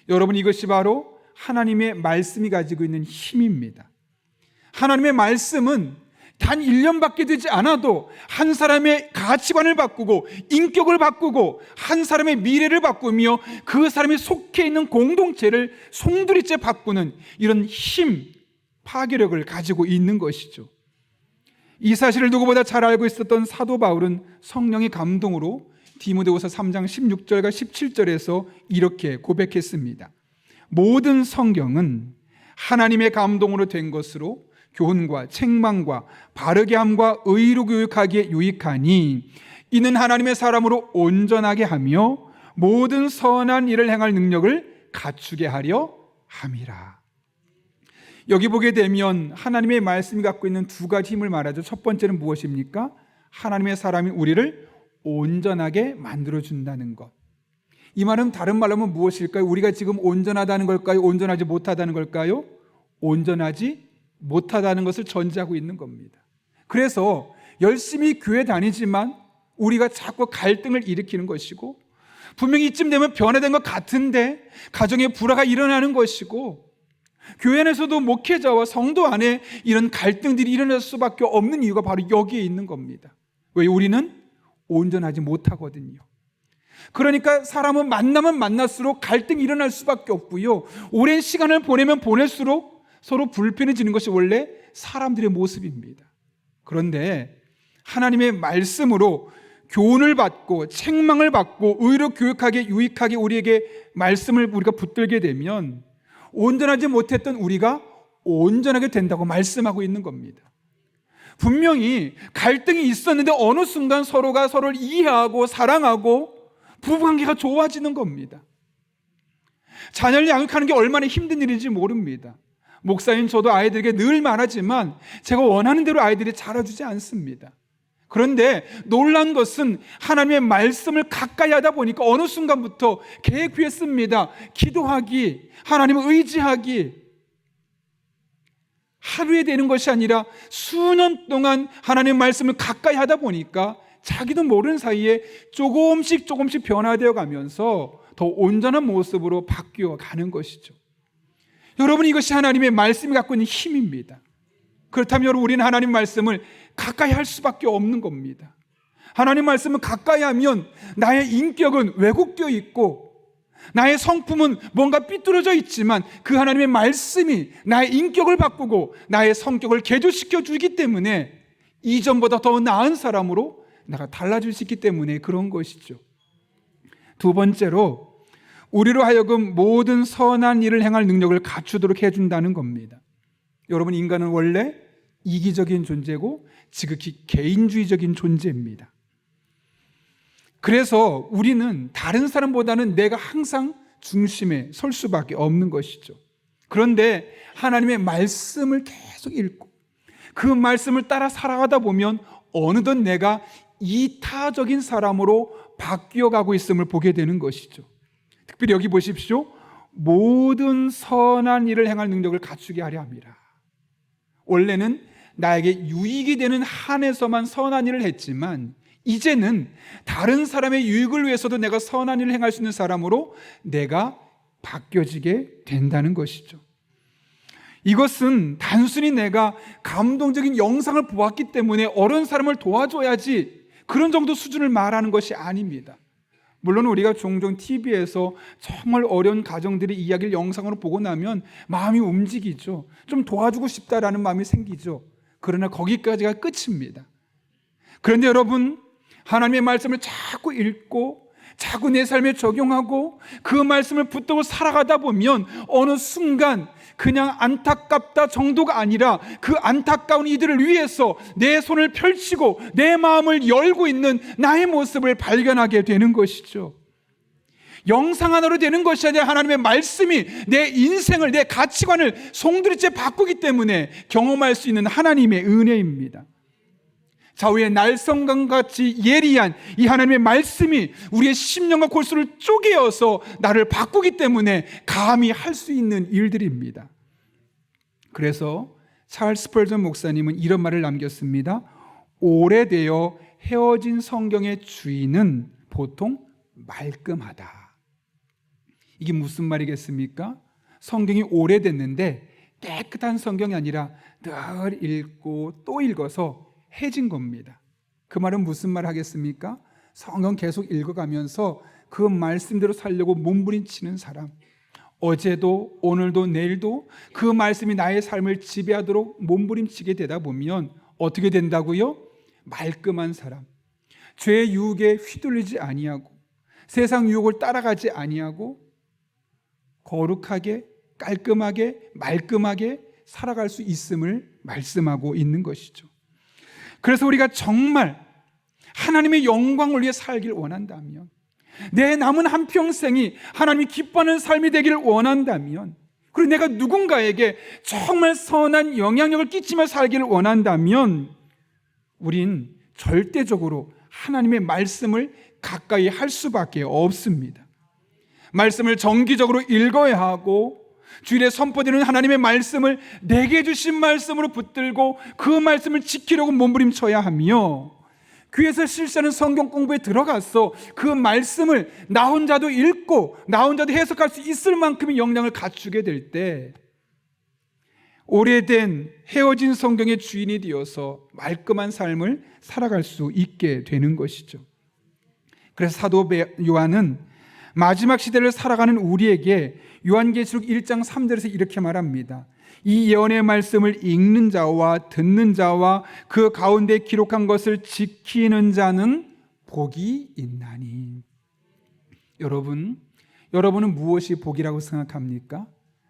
여러분, 이것이 바로 하나님의 말씀이 가지고 있는 힘입니다. 하나님의 말씀은 단 1년밖에 되지 않아도 한 사람의 가치관을 바꾸고 인격을 바꾸고 한 사람의 미래를 바꾸며 그 사람이 속해 있는 공동체를 송두리째 바꾸는 이런 힘, 파괴력을 가지고 있는 것이죠. 이 사실을 누구보다 잘 알고 있었던 사도 바울은 성령의 감동으로 디모데후서 3장 16절과 17절에서 이렇게 고백했습니다. 모든 성경은 하나님의 감동으로 된 것으로 교훈과 책망과 바르게 함과 의로 교육하기에 유익하니 이는 하나님의 사람으로 온전하게 하며 모든 선한 일을 행할 능력을 갖추게 하려 함이라. 여기 보게 되면 하나님의 말씀이 갖고 있는 두 가지 힘을 말하죠. 첫 번째는 무엇입니까? 하나님의 사람이 우리를 온전하게 만들어준다는 것. 이 말은 다른 말로 하면 무엇일까요? 우리가 지금 온전하다는 걸까요? 온전하지 못하다는 걸까요? 온전하지 못하다는 것을 전제하고 있는 겁니다. 그래서 열심히 교회 다니지만 우리가 자꾸 갈등을 일으키는 것이고, 분명히 이쯤 되면 변화된 것 같은데 가정에 불화가 일어나는 것이고, 교회 안에서도 목회자와 성도 안에 이런 갈등들이 일어날 수밖에 없는 이유가 바로 여기에 있는 겁니다. 왜? 우리는 온전하지 못하거든요. 그러니까 사람은 만나면 만날수록 갈등이 일어날 수밖에 없고요, 오랜 시간을 보내면 보낼수록 서로 불편해지는 것이 원래 사람들의 모습입니다. 그런데 하나님의 말씀으로 교훈을 받고 책망을 받고 의로 교육하게 유익하게 우리에게 말씀을 우리가 붙들게 되면 온전하지 못했던 우리가 온전하게 된다고 말씀하고 있는 겁니다. 분명히 갈등이 있었는데 어느 순간 서로가 서로를 이해하고 사랑하고 부부관계가 좋아지는 겁니다. 자녀를 양육하는 게 얼마나 힘든 일인지 모릅니다. 목사인 저도 아이들에게 늘 말하지만 제가 원하는 대로 아이들이 자라주지 않습니다. 그런데 놀란 것은 하나님의 말씀을 가까이 하다 보니까 어느 순간부터 계획했습니다. 기도하기, 하나님을 의지하기, 하루에 되는 것이 아니라 수년 동안 하나님의 말씀을 가까이 하다 보니까 자기도 모르는 사이에 조금씩 변화되어 가면서 더 온전한 모습으로 바뀌어 가는 것이죠. 여러분, 이것이 하나님의 말씀이 갖고 있는 힘입니다. 그렇다면 우리는 하나님 말씀을 가까이 할 수밖에 없는 겁니다. 하나님 말씀을 가까이 하면 나의 인격은 왜곡되어 있고 나의 성품은 뭔가 삐뚤어져 있지만 그 하나님의 말씀이 나의 인격을 바꾸고 나의 성격을 개조시켜 주기 때문에 이전보다 더 나은 사람으로 내가 달라질 수 있기 때문에 그런 것이죠. 두 번째로, 우리로 하여금 모든 선한 일을 행할 능력을 갖추도록 해준다는 겁니다. 여러분, 인간은 원래 이기적인 존재고 지극히 개인주의적인 존재입니다. 그래서 우리는 다른 사람보다는 내가 항상 중심에 설 수밖에 없는 것이죠. 그런데 하나님의 말씀을 계속 읽고 그 말씀을 따라 살아가다 보면 어느덧 내가 이타적인 사람으로 바뀌어가고 있음을 보게 되는 것이죠. 특별히 여기 보십시오. 모든 선한 일을 행할 능력을 갖추게 하려 함이라. 원래는 나에게 유익이 되는 한에서만 선한 일을 했지만 이제는 다른 사람의 유익을 위해서도 내가 선한 일을 행할 수 있는 사람으로 내가 바뀌어지게 된다는 것이죠. 이것은 단순히 내가 감동적인 영상을 보았기 때문에 어려운 사람을 도와줘야지 그런 정도 수준을 말하는 것이 아닙니다. 물론 우리가 종종 TV에서 정말 어려운 가정들의 이야기를 영상으로 보고 나면 마음이 움직이죠. 좀 도와주고 싶다라는 마음이 생기죠. 그러나 거기까지가 끝입니다. 그런데 여러분, 하나님의 말씀을 자꾸 읽고 자꾸 내 삶에 적용하고 그 말씀을 붙들고 살아가다 보면 어느 순간 그냥 안타깝다 정도가 아니라 그 안타까운 이들을 위해서 내 손을 펼치고 내 마음을 열고 있는 나의 모습을 발견하게 되는 것이죠. 영상 하나로 되는 것이 아니라 하나님의 말씀이 내 인생을, 내 가치관을 송두리째 바꾸기 때문에 경험할 수 있는 하나님의 은혜입니다. 좌우의 날성강같이 예리한 이 하나님의 말씀이 우리의 심령과 골수를 쪼개어서 나를 바꾸기 때문에 감히 할 수 있는 일들입니다. 그래서 찰스 스펄전 목사님은 이런 말을 남겼습니다. 오래되어 헤어진 성경의 주인은 보통 말끔하다. 이게 무슨 말이겠습니까? 성경이 오래됐는데 깨끗한 성경이 아니라 늘 읽고 또 읽어서 해진 겁니다. 그 말은 무슨 말 하겠습니까? 성경 계속 읽어가면서 그 말씀대로 살려고 몸부림치는 사람, 어제도 오늘도 내일도 그 말씀이 나의 삶을 지배하도록 몸부림치게 되다 보면 어떻게 된다고요? 말끔한 사람, 죄의 유혹에 휘둘리지 아니하고 세상 유혹을 따라가지 아니하고 거룩하게 깔끔하게 말끔하게 살아갈 수 있음을 말씀하고 있는 것이죠. 그래서 우리가 정말 하나님의 영광을 위해 살길 원한다면, 내 남은 한평생이 하나님이 기뻐하는 삶이 되기를 원한다면, 그리고 내가 누군가에게 정말 선한 영향력을 끼치며 살기를 원한다면, 우린 절대적으로 하나님의 말씀을 가까이 할 수밖에 없습니다. 말씀을 정기적으로 읽어야 하고, 주일에 선포되는 하나님의 말씀을 내게 주신 말씀으로 붙들고 그 말씀을 지키려고 몸부림쳐야 하며, 교회에서 실시하는 성경 공부에 들어가서 그 말씀을 나 혼자도 읽고 나 혼자도 해석할 수 있을 만큼의 역량을 갖추게 될 때, 오래된 헤어진 성경의 주인이 되어서 말끔한 삶을 살아갈 수 있게 되는 것이죠. 그래서 사도 요한은 마지막 시대를 살아가는 우리에게 요한계시록 1장 3절에서 이렇게 말합니다. 이 예언의 말씀을 읽는 자와 듣는 자와 그 가운데 기록한 것을 지키는 자는 복이 있나니. 여러분은 무엇이 복이라고 생각합니까?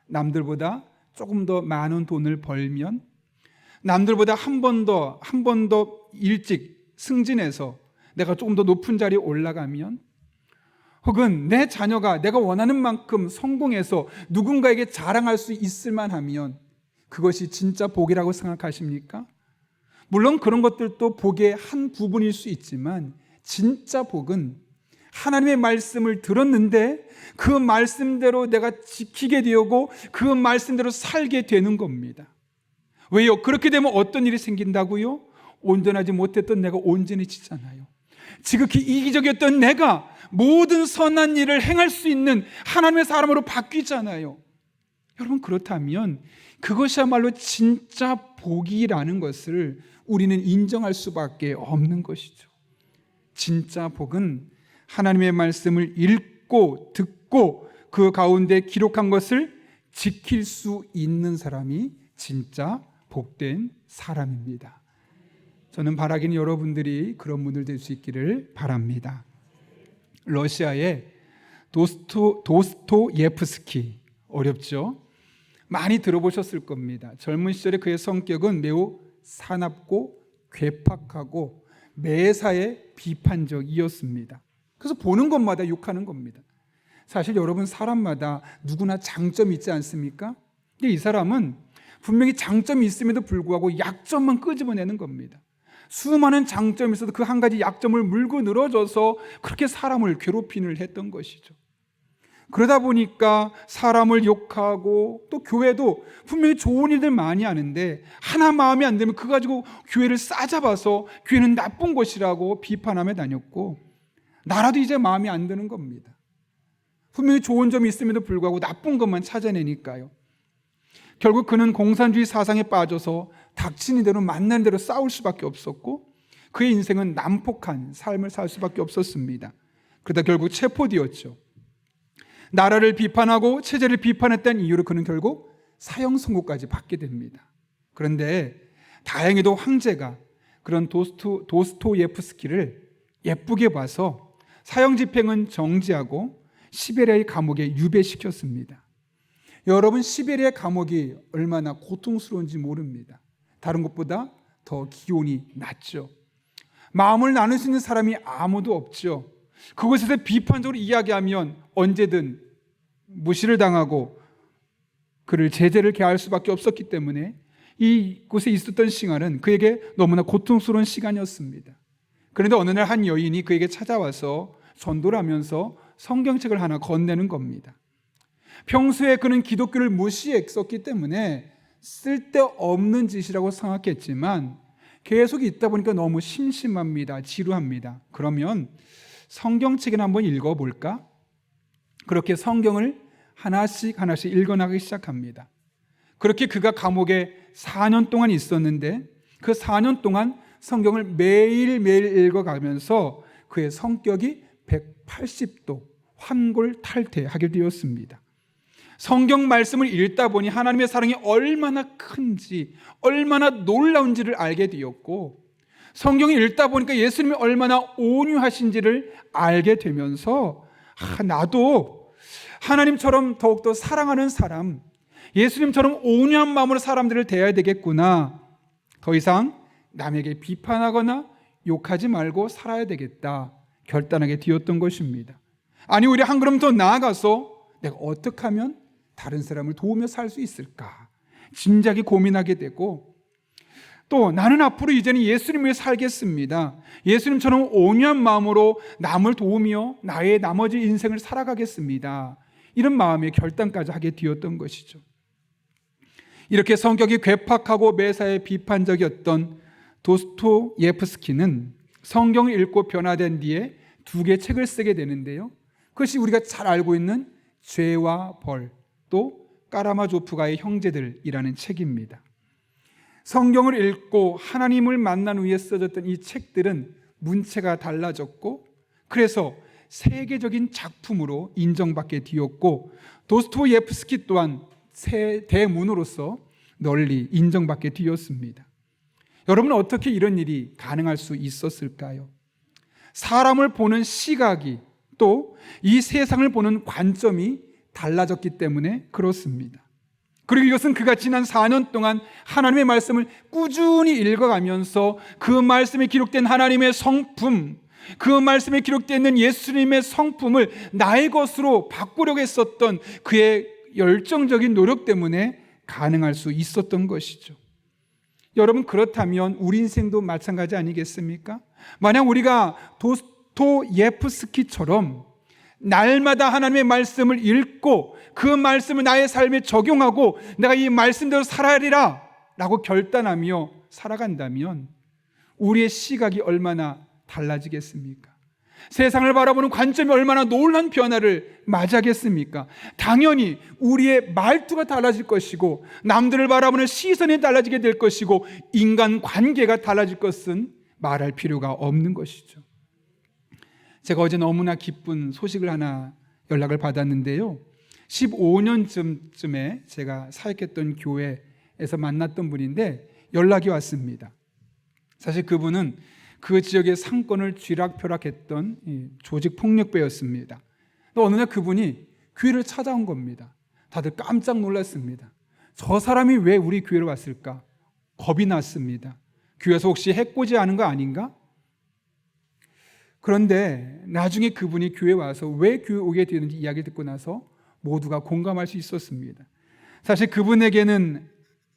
남들보다 조금 더 많은 돈을 벌면, 남들보다 한 번 더 일찍 승진해서 내가 조금 더 높은 자리에 올라가면, 혹은 내 자녀가 내가 원하는 만큼 성공해서 누군가에게 자랑할 수 있을 만하면 그것이 진짜 복이라고 생각하십니까? 물론 그런 것들도 복의 한 부분일 수 있지만, 진짜 복은 하나님의 말씀을 들었는데 그 말씀대로 내가 지키게 되고 그 말씀대로 살게 되는 겁니다. 왜요? 그렇게 되면 어떤 일이 생긴다고요? 온전하지 못했던 내가 온전해지잖아요. 지극히 이기적이었던 내가 모든 선한 일을 행할 수 있는 하나님의 사람으로 바뀌잖아요. 여러분, 그렇다면 그것이야말로 진짜 복이라는 것을 우리는 인정할 수밖에 없는 것이죠. 진짜 복은 하나님의 말씀을 읽고 듣고 그 가운데 기록한 것을 지킬 수 있는 사람이 진짜 복된 사람입니다. 저는 바라기는 여러분들이 그런 분들 될 수 있기를 바랍니다. 러시아의 도스토예프스키, 어렵죠? 많이 들어보셨을 겁니다. 젊은 시절에 그의 성격은 매우 사납고 괴팍하고 매사에 비판적이었습니다. 그래서 보는 것마다 욕하는 겁니다. 사실 여러분, 사람마다 누구나 장점이 있지 않습니까? 근데 이 사람은 분명히 장점이 있음에도 불구하고 약점만 끄집어내는 겁니다. 수많은 장점이 있어도 그 한 가지 약점을 물고 늘어져서 그렇게 사람을 괴롭히는 했던 것이죠. 그러다 보니까 사람을 욕하고, 또 교회도 분명히 좋은 일들 많이 하는데 하나 마음에 안 들면 그거 가지고 교회를 싸잡아서 교회는 나쁜 곳이라고 비판하며 다녔고, 나라도 이제 마음에 안 드는 겁니다. 분명히 좋은 점이 있음에도 불구하고 나쁜 것만 찾아내니까요. 결국 그는 공산주의 사상에 빠져서 닥치는 대로 만나는 대로 싸울 수밖에 없었고, 그의 인생은 난폭한 삶을 살 수밖에 없었습니다. 그러다 결국 체포되었죠. 나라를 비판하고 체제를 비판했다는 이유로 그는 결국 사형 선고까지 받게 됩니다. 그런데 다행히도 황제가 그런 도스토예프스키를 예쁘게 봐서 사형 집행은 정지하고 시베리아의 감옥에 유배시켰습니다. 여러분, 시베리아 감옥이 얼마나 고통스러운지 모릅니다. 다른 것보다 더 기온이 낮죠. 마음을 나눌 수 있는 사람이 아무도 없죠. 그곳에서 비판적으로 이야기하면 언제든 무시를 당하고 그를 제재를 가할 수밖에 없었기 때문에 이곳에 있었던 시간은 그에게 너무나 고통스러운 시간이었습니다. 그런데 어느 날 한 여인이 그에게 찾아와서 전도를 하면서 성경책을 하나 건네는 겁니다. 평소에 그는 기독교를 무시했었기 때문에 쓸데없는 짓이라고 생각했지만 계속 있다 보니까 너무 심심합니다. 지루합니다. 그러면 성경책이나 한번 읽어볼까? 그렇게 성경을 하나씩 읽어나가기 시작합니다. 그렇게 그가 감옥에 4년 동안 있었는데 그 4년 동안 성경을 매일매일 읽어가면서 그의 성격이 180도 환골탈퇴하게 되었습니다. 성경 말씀을 읽다 보니 하나님의 사랑이 얼마나 큰지, 얼마나 놀라운지를 알게 되었고, 성경을 읽다 보니까 예수님이 얼마나 온유하신지를 알게 되면서 나도 하나님처럼 더욱더 사랑하는 사람, 예수님처럼 온유한 마음으로 사람들을 대해야 되겠구나. 더 이상 남에게 비판하거나 욕하지 말고 살아야 되겠다 결단하게 되었던 것입니다. 아니, 우리 한 걸음 더 나아가서 내가 어떻게 하면 다른 사람을 도우며 살 수 있을까 진작에 고민하게 되고, 또 나는 앞으로 이제는 예수님 위해 살겠습니다. 예수님처럼 온유한 마음으로 남을 도우며 나의 나머지 인생을 살아가겠습니다. 이런 마음의 결단까지 하게 되었던 것이죠. 이렇게 성격이 괴팍하고 매사에 비판적이었던 도스토예프스키는 성경을 읽고 변화된 뒤에 2개의 책을 쓰게 되는데요. 그것이 우리가 잘 알고 있는 죄와 벌, 또 까라마조프가의 형제들이라는 책입니다. 성경을 읽고 하나님을 만난 후에 써졌던 이 책들은 문체가 달라졌고, 그래서 세계적인 작품으로 인정받게 되었고, 도스토예프스키 또한 새 대문으로서 널리 인정받게 되었습니다. 여러분은 어떻게 이런 일이 가능할 수 있었을까요? 사람을 보는 시각이, 또 이 세상을 보는 관점이 달라졌기 때문에 그렇습니다. 그리고 이것은 그가 지난 4년 동안 하나님의 말씀을 꾸준히 읽어가면서 그 말씀에 기록된 하나님의 성품, 그 말씀에 기록되어 있는 예수님의 성품을 나의 것으로 바꾸려고 했었던 그의 열정적인 노력 때문에 가능할 수 있었던 것이죠. 여러분, 그렇다면 우리 인생도 마찬가지 아니겠습니까? 만약 우리가 도스토예프스키처럼 날마다 하나님의 말씀을 읽고 그 말씀을 나의 삶에 적용하고 내가 이 말씀대로 살아야리라 라고 결단하며 살아간다면 우리의 시각이 얼마나 달라지겠습니까? 세상을 바라보는 관점이 얼마나 놀라운 변화를 맞이하겠습니까? 당연히 우리의 말투가 달라질 것이고, 남들을 바라보는 시선이 달라지게 될 것이고, 인간 관계가 달라질 것은 말할 필요가 없는 것이죠. 제가 어제 너무나 기쁜 소식을 하나 연락을 받았는데요. 15년쯤에 제가 사역했던 교회에서 만났던 분인데 연락이 왔습니다. 사실 그분은 그 지역의 상권을 쥐락펴락했던 조직폭력배였습니다. 어느 날 그분이 교회를 찾아온 겁니다. 다들 깜짝 놀랐습니다. 저 사람이 왜 우리 교회로 왔을까? 겁이 났습니다. 교회에서 혹시 해코지하는 거 아닌가? 그런데 나중에 그분이 교회에 와서 왜 교회 오게 되는지 이야기를 듣고 나서 모두가 공감할 수 있었습니다. 사실 그분에게는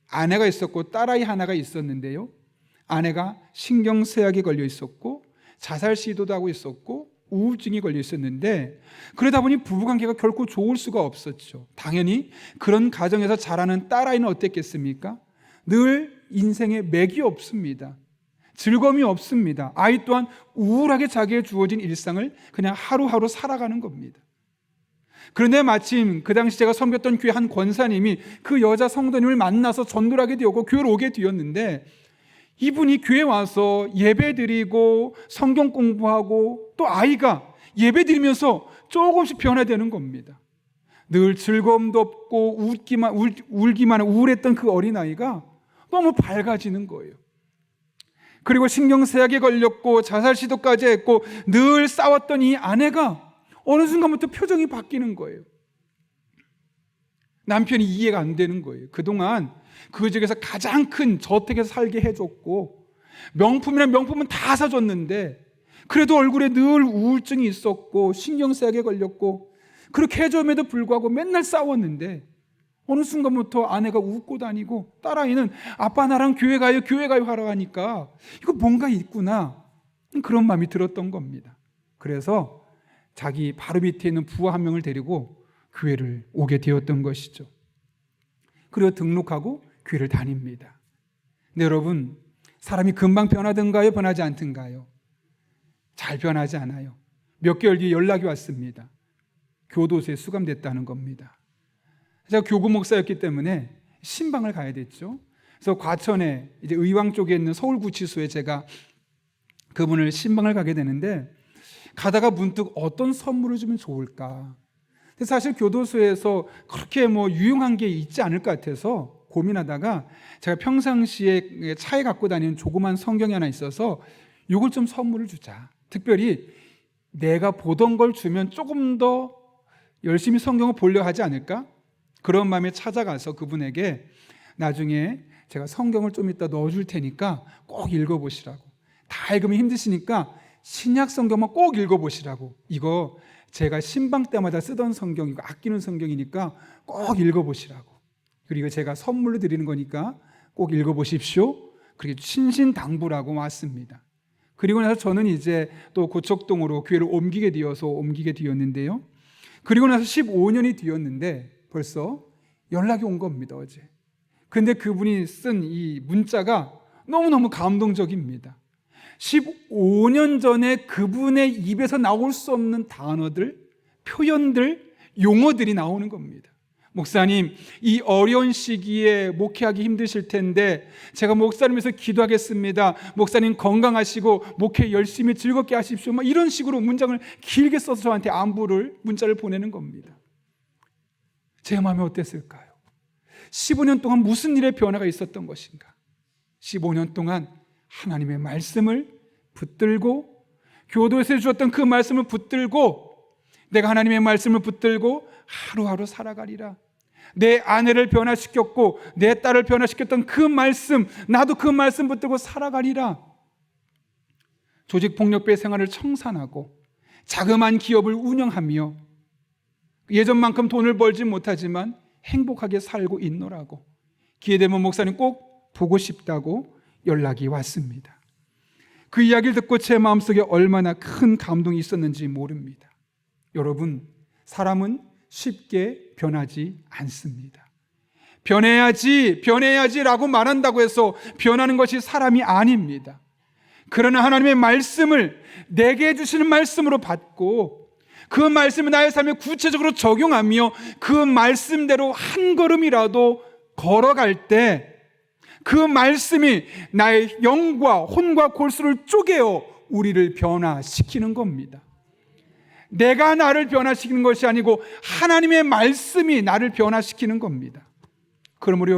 아내가 있었고 딸아이 하나가 있었는데요. 아내가 신경쇠약에 걸려 있었고 자살 시도도 하고 있었고 우울증이 걸려 있었는데, 그러다 보니 부부관계가 결코 좋을 수가 없었죠. 당연히 그런 가정에서 자라는 딸아이는 어땠겠습니까? 늘 인생에 맥이 없습니다. 즐거움이 없습니다. 아이 또한 우울하게 자기에 주어진 일상을 그냥 하루하루 살아가는 겁니다. 그런데 마침 그 당시 제가 섬겼던 교회 한 권사님이 그 여자 성도님을 만나서 전도를 하게 되었고 교회로 오게 되었는데, 이분이 교회에 와서 예배 드리고 성경 공부하고 또 아이가 예배 드리면서 조금씩 변화되는 겁니다. 늘 즐거움도 없고 울기만 우울했던 그 어린아이가 너무 밝아지는 거예요. 그리고 신경쇠약에 걸렸고 자살 시도까지 했고 늘 싸웠던 이 아내가 어느 순간부터 표정이 바뀌는 거예요. 남편이 이해가 안 되는 거예요. 그동안 그 지역에서 가장 큰 저택에서 살게 해줬고 명품이란 명품은 다 사줬는데 그래도 얼굴에 늘 우울증이 있었고 신경쇠약에 걸렸고 그렇게 해줌에도 불구하고 맨날 싸웠는데 어느 순간부터 아내가 웃고 다니고 딸아이는 아빠 나랑 교회 가요 하러 가니까 이거 뭔가 있구나, 그런 마음이 들었던 겁니다. 그래서 자기 바로 밑에 있는 부하 한 명을 데리고 교회를 오게 되었던 것이죠. 그리고 등록하고 교회를 다닙니다. 근데 여러분, 사람이 금방 변하던가요? 변하지 않던가요? 잘 변하지 않아요. 몇 개월 뒤에 연락이 왔습니다. 교도소에 수감됐다는 겁니다. 제가 교구 목사였기 때문에 신방을 가야 됐죠. 그래서 과천에 이제 의왕 쪽에 있는 서울구치소에 제가 그분을 신방을 가게 되는데, 가다가 문득 어떤 선물을 주면 좋을까? 그래서 사실 교도소에서 그렇게 유용한 게 있지 않을 것 같아서 고민하다가 제가 평상시에 차에 갖고 다니는 조그만 성경이 하나 있어서 이걸 좀 선물을 주자. 특별히 내가 보던 걸 주면 조금 더 열심히 성경을 보려 하지 않을까? 그런 마음에 찾아가서 그분에게 나중에 제가 성경을 좀 이따 넣어줄 테니까 꼭 읽어보시라고. 다 읽으면 힘드시니까 신약 성경만 꼭 읽어보시라고. 이거 제가 신방 때마다 쓰던 성경이고 아끼는 성경이니까 꼭 읽어보시라고. 그리고 제가 선물로 드리는 거니까 꼭 읽어보십시오. 그렇게 신신당부라고 왔습니다. 그리고 나서 저는 이제 또 고척동으로 교회를 옮기게 되었는데요. 그리고 나서 15년이 뒤었는데 벌써 연락이 온 겁니다, 어제. 근데 그분이 쓴 이 문자가 너무너무 감동적입니다. 15년 전에 그분의 입에서 나올 수 없는 단어들, 표현들, 용어들이 나오는 겁니다. 목사님, 이 어려운 시기에 목회하기 힘드실 텐데 제가 목사님에서 기도하겠습니다. 목사님 건강하시고 목회 열심히 즐겁게 하십시오. 이런 식으로 문장을 길게 써서 저한테 문자를 보내는 겁니다. 제 마음이 어땠을까요? 15년 동안 무슨 일의 변화가 있었던 것인가? 15년 동안 하나님의 말씀을 붙들고 교도에서 주었던 그 말씀을 붙들고 내가 하나님의 말씀을 붙들고 하루하루 살아가리라. 내 아내를 변화시켰고 내 딸을 변화시켰던 그 말씀, 나도 그 말씀 붙들고 살아가리라. 조직폭력배 생활을 청산하고 자그마한 기업을 운영하며 예전만큼 돈을 벌지 못하지만 행복하게 살고 있노라고. 기회되면 목사님 꼭 보고 싶다고 연락이 왔습니다. 그 이야기를 듣고 제 마음속에 얼마나 큰 감동이 있었는지 모릅니다. 여러분, 사람은 쉽게 변하지 않습니다. 변해야지라고 말한다고 해서 변하는 것이 사람이 아닙니다. 그러나 하나님의 말씀을 내게 주시는 말씀으로 받고 그 말씀을 나의 삶에 구체적으로 적용하며 그 말씀대로 한 걸음이라도 걸어갈 때 그 말씀이 나의 영과 혼과 골수를 쪼개어 우리를 변화시키는 겁니다. 내가 나를 변화시키는 것이 아니고 하나님의 말씀이 나를 변화시키는 겁니다. 그러므로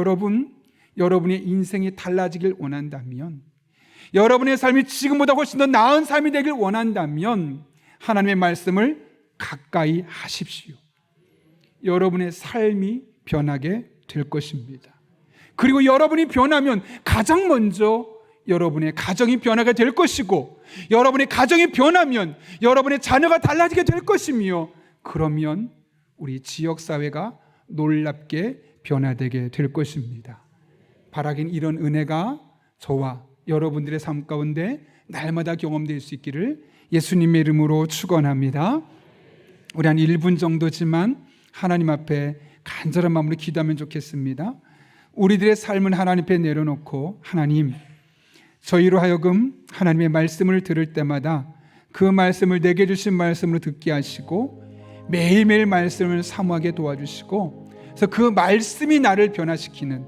여러분의 인생이 달라지길 원한다면, 여러분의 삶이 지금보다 훨씬 더 나은 삶이 되길 원한다면 하나님의 말씀을 가까이 하십시오. 여러분의 삶이 변하게 될 것입니다. 그리고 여러분이 변하면 가장 먼저 여러분의 가정이 변하게 될 것이고, 여러분의 가정이 변하면 여러분의 자녀가 달라지게 될 것이며, 그러면 우리 지역사회가 놀랍게 변화되게 될 것입니다. 바라긴 이런 은혜가 저와 여러분들의 삶 가운데 날마다 경험될 수 있기를 예수님의 이름으로 축원합니다. 우리 한 1분 정도지만 하나님 앞에 간절한 마음으로 기도하면 좋겠습니다. 우리들의 삶을 하나님 앞에 내려놓고, 하나님, 저희로 하여금 하나님의 말씀을 들을 때마다 그 말씀을 내게 주신 말씀으로 듣게 하시고 매일매일 말씀을 사모하게 도와주시고, 그래서 그 말씀이 나를 변화시키는,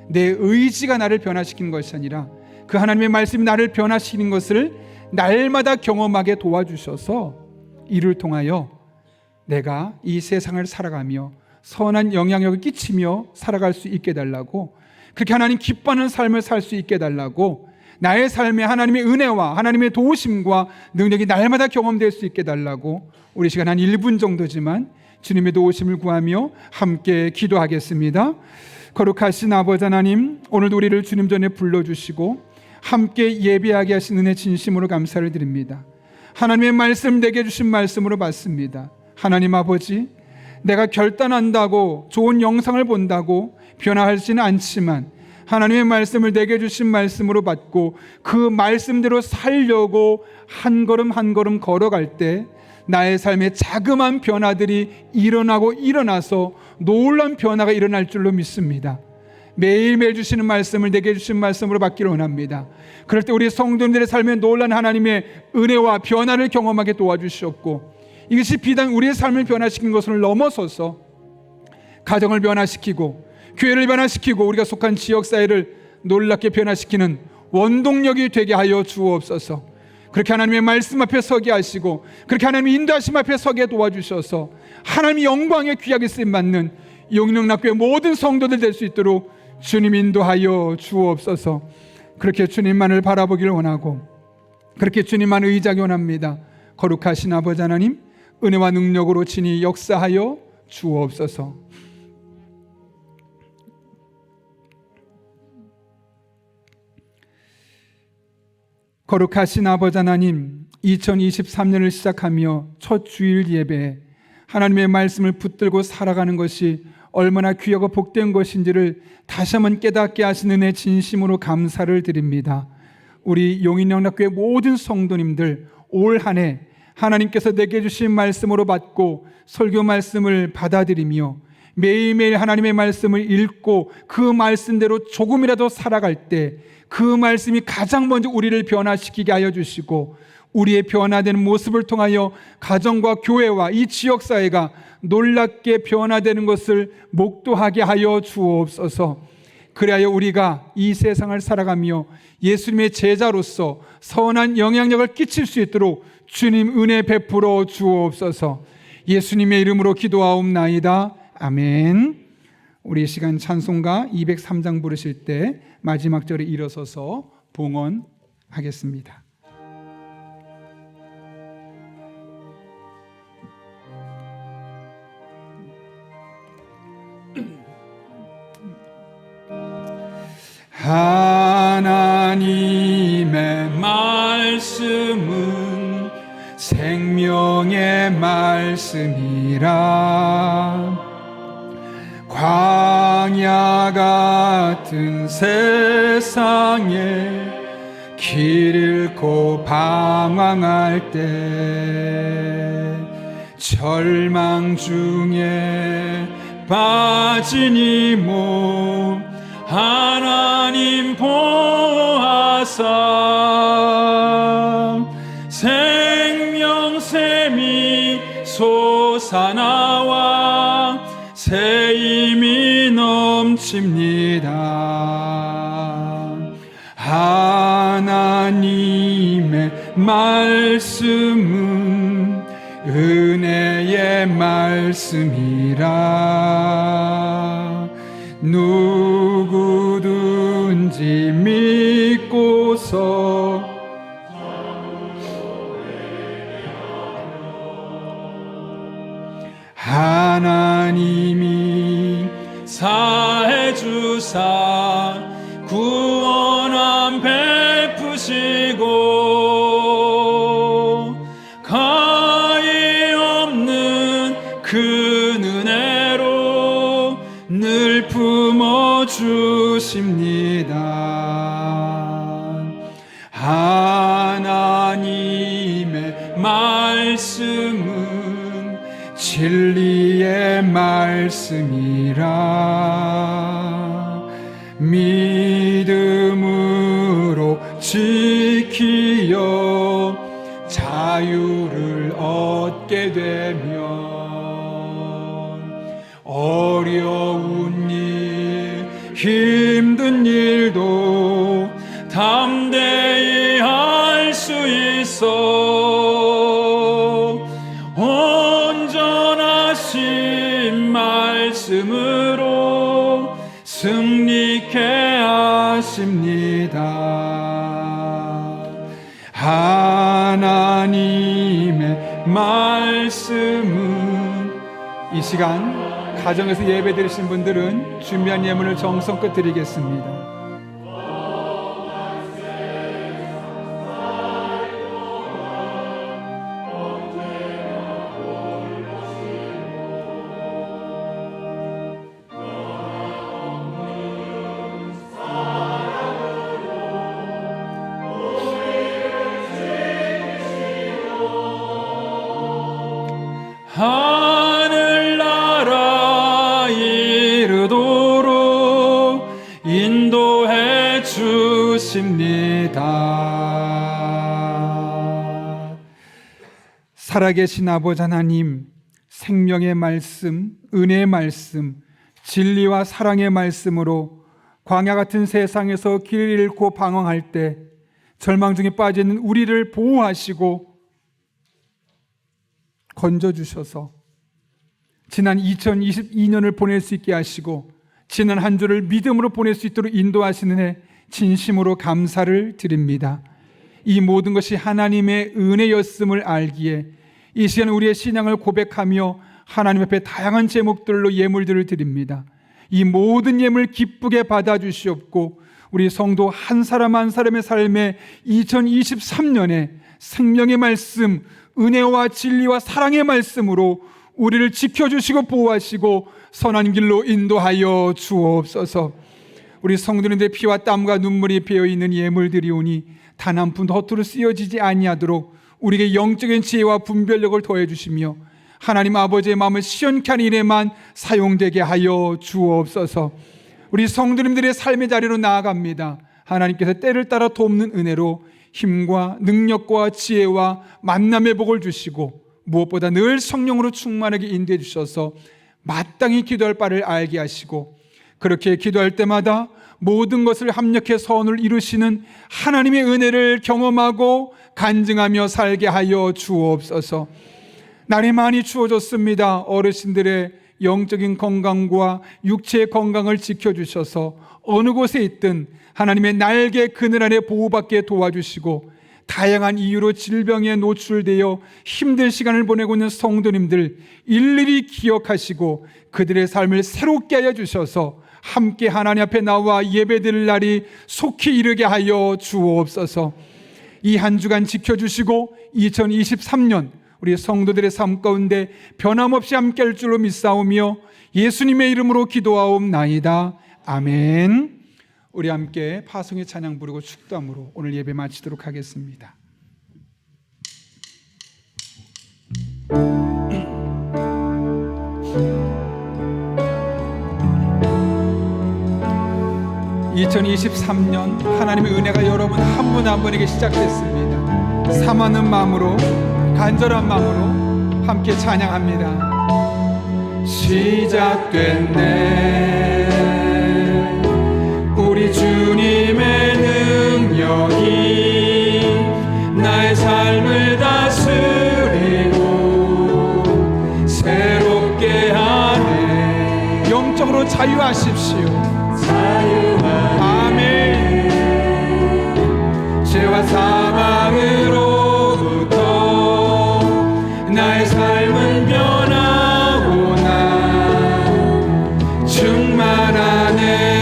내 의지가 나를 변화시키는 것이 아니라 그 하나님의 말씀이 나를 변화시키는 것을 날마다 경험하게 도와주셔서 이를 통하여 내가 이 세상을 살아가며 선한 영향력을 끼치며 살아갈 수 있게 달라고, 그렇게 하나님 기뻐하는 삶을 살 수 있게 달라고, 나의 삶에 하나님의 은혜와 하나님의 도우심과 능력이 날마다 경험될 수 있게 달라고, 우리 시간 한 1분 정도지만 주님의 도우심을 구하며 함께 기도하겠습니다. 거룩하신 아버지 하나님, 오늘도 우리를 주님 전에 불러주시고 함께 예배하게 하신 은혜 진심으로 감사를 드립니다. 하나님의 말씀 내게 주신 말씀으로 받습니다. 하나님 아버지, 내가 결단한다고 좋은 영상을 본다고 변화하지는 않지만 하나님의 말씀을 내게 주신 말씀으로 받고 그 말씀대로 살려고 한 걸음 한 걸음 걸어갈 때 나의 삶에 자그마한 변화들이 일어나서 놀라운 변화가 일어날 줄로 믿습니다. 매일매일 주시는 말씀을 내게 주신 말씀으로 받기를 원합니다. 그럴 때 우리 성도님들의 삶에 놀라운 하나님의 은혜와 변화를 경험하게 도와주시옵고, 이것이 비단 우리의 삶을 변화시키는 것을 넘어서서 가정을 변화시키고 교회를 변화시키고 우리가 속한 지역사회를 놀랍게 변화시키는 원동력이 되게 하여 주옵소서. 그렇게 하나님의 말씀 앞에 서게 하시고 그렇게 하나님의 인도하심 앞에 서게 도와주셔서 하나님의 영광에 귀하게 쓰임받는 용인영락교회 모든 성도들 될 수 있도록 주님 인도하여 주옵소서. 그렇게 주님만을 바라보기를 원하고 그렇게 주님만 의지하기 원합니다. 거룩하신 아버지 하나님, 은혜와 능력으로 친히 역사하여 주옵소서. 거룩하신 아버지 하나님, 2023년을 시작하며 첫 주일 예배에 하나님의 말씀을 붙들고 살아가는 것이 얼마나 귀하고 복된 것인지를 다시 한번 깨닫게 하신 은혜 진심으로 감사를 드립니다. 우리 용인영락교회 모든 성도님들 올 한 해 하나님께서 내게 주신 말씀으로 받고 설교 말씀을 받아들이며 매일매일 하나님의 말씀을 읽고 그 말씀대로 조금이라도 살아갈 때 그 말씀이 가장 먼저 우리를 변화시키게 하여 주시고 우리의 변화되는 모습을 통하여 가정과 교회와 이 지역사회가 놀랍게 변화되는 것을 목도하게 하여 주옵소서. 그래야 우리가 이 세상을 살아가며 예수님의 제자로서 선한 영향력을 끼칠 수 있도록 주님 은혜 베풀어 주옵소서. 예수님의 이름으로 기도하옵나이다. 아멘. 우리 이 시간 찬송가 203장 부르실 때 마지막 절에 일어서서 봉헌하겠습니다. 하나님의 말씀은 생명의 말씀이라. 광야 같은 세상에 길 잃고 방황할 때 절망 중에 빠진 이 몸 하나님 보호하사 생명샘이 솟아나와 새 힘이 넘칩니다. 하나님의 말씀은 은혜의 말씀이라. 누구든지 믿고서 하나님이 사해 주사 구원함 베푸시고 가히 없는 그 은혜로 늘 품어 주십니다. 하나님의 말씀은 진리의 말씀이라. 믿음으로 지키어 자유를 얻게 되면 어려운 일 힘든 일도 담대히 할 수 있어. 온전하신 말씀으로 승리케 하십니다. 하나님의 말씀은 이 시간 가정에서 예배 드리신 분들은 준비한 예물을 정성껏 드리겠습니다. 하늘나라 이르도록 인도해 주십니다. 살아계신 아버지 하나님, 생명의 말씀, 은혜의 말씀, 진리와 사랑의 말씀으로 광야 같은 세상에서 길을 잃고 방황할 때 절망 중에 빠져 있는 우리를 보호하시고 건져주셔서 지난 2022년을 보낼 수 있게 하시고 지난 한 주를 믿음으로 보낼 수 있도록 인도하시는 해 진심으로 감사를 드립니다. 이 모든 것이 하나님의 은혜였음을 알기에 이 시간 우리의 신앙을 고백하며 하나님 앞에 다양한 제목들로 예물들을 드립니다. 이 모든 예물 기쁘게 받아주시옵고 우리 성도 한 사람 한 사람의 삶에 2023년에 생명의 말씀, 은혜와 진리와 사랑의 말씀으로 우리를 지켜주시고 보호하시고 선한 길로 인도하여 주옵소서. 우리 성도님들의 피와 땀과 눈물이 배어있는 예물들이오니 단 한 푼도 허투루 쓰여지지 아니하도록 우리에게 영적인 지혜와 분별력을 더해 주시며 하나님 아버지의 마음을 시원케 하는 일에만 사용되게 하여 주옵소서. 우리 성도님들의 삶의 자리로 나아갑니다. 하나님께서 때를 따라 돕는 은혜로 힘과 능력과 지혜와 만남의 복을 주시고 무엇보다 늘 성령으로 충만하게 인도해 주셔서 마땅히 기도할 바를 알게 하시고 그렇게 기도할 때마다 모든 것을 합력해 선을 이루시는 하나님의 은혜를 경험하고 간증하며 살게 하여 주옵소서. 날이 많이 추워졌습니다. 어르신들의 영적인 건강과 육체의 건강을 지켜주셔서 어느 곳에 있든 하나님의 날개 그늘 아래 보호받게 도와주시고 다양한 이유로 질병에 노출되어 힘든 시간을 보내고 있는 성도님들 일일이 기억하시고 그들의 삶을 새롭게 하여 주셔서 함께 하나님 앞에 나와 예배드릴 날이 속히 이르게 하여 주옵소서. 이 한 주간 지켜주시고 2023년 우리 성도들의 삶 가운데 변함없이 함께 할 줄로 믿사오며 예수님의 이름으로 기도하옵나이다. 아멘. 우리 함께 파송의 찬양 부르고 축도함으로 오늘 예배 마치도록 하겠습니다. (2023년) 하나님의 은혜가 여러분 한 분 한 분에게 시작됐습니다. 사모하는 마음으로 간절한 마음으로 함께 찬양합니다. 시작됐네 우리 주님의 능력이 나의 삶을 다스리고 새롭게 하네. 영적으로 자유하십시오. 아멘. 죄와 사망으로부터 나의 삶은 변하오나 충만하네.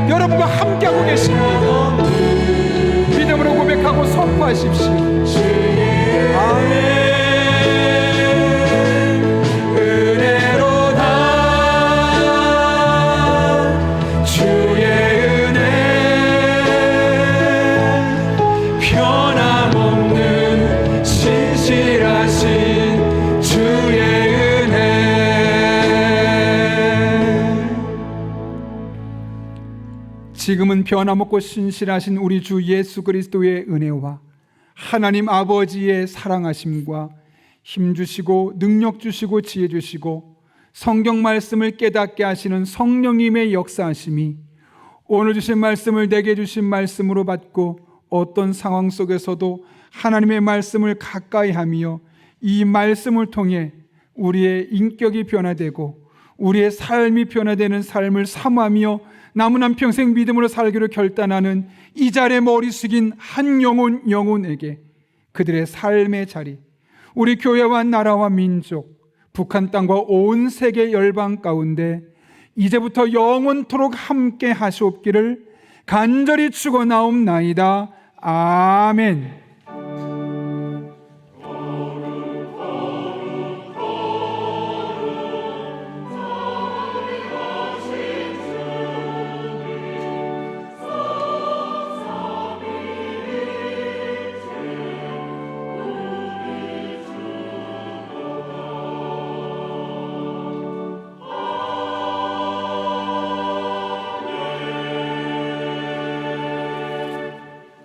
여러분과 함께하고 계십니다. 믿음으로 고백하고 선포하십시오. 아멘. 은혜로다 주의 은혜 변함없는 신실하신 주의 지금은 변함없고 신실하신 우리 주 예수 그리스도의 은혜와 하나님 아버지의 사랑하심과 힘주시고 능력주시고 지혜주시고 성경 말씀을 깨닫게 하시는 성령님의 역사하심이 오늘 주신 말씀을 내게 주신 말씀으로 받고 어떤 상황 속에서도 하나님의 말씀을 가까이 하며 이 말씀을 통해 우리의 인격이 변화되고 우리의 삶이 변화되는 삶을 사모하며 남은 한평생 믿음으로 살기로 결단하는 이 자리에 머리 숙인 한 영혼에게 그들의 삶의 자리, 우리 교회와 나라와 민족, 북한 땅과 온 세계 열방 가운데 이제부터 영원토록 함께 하시옵기를 간절히 축원하옵나이다. 아멘.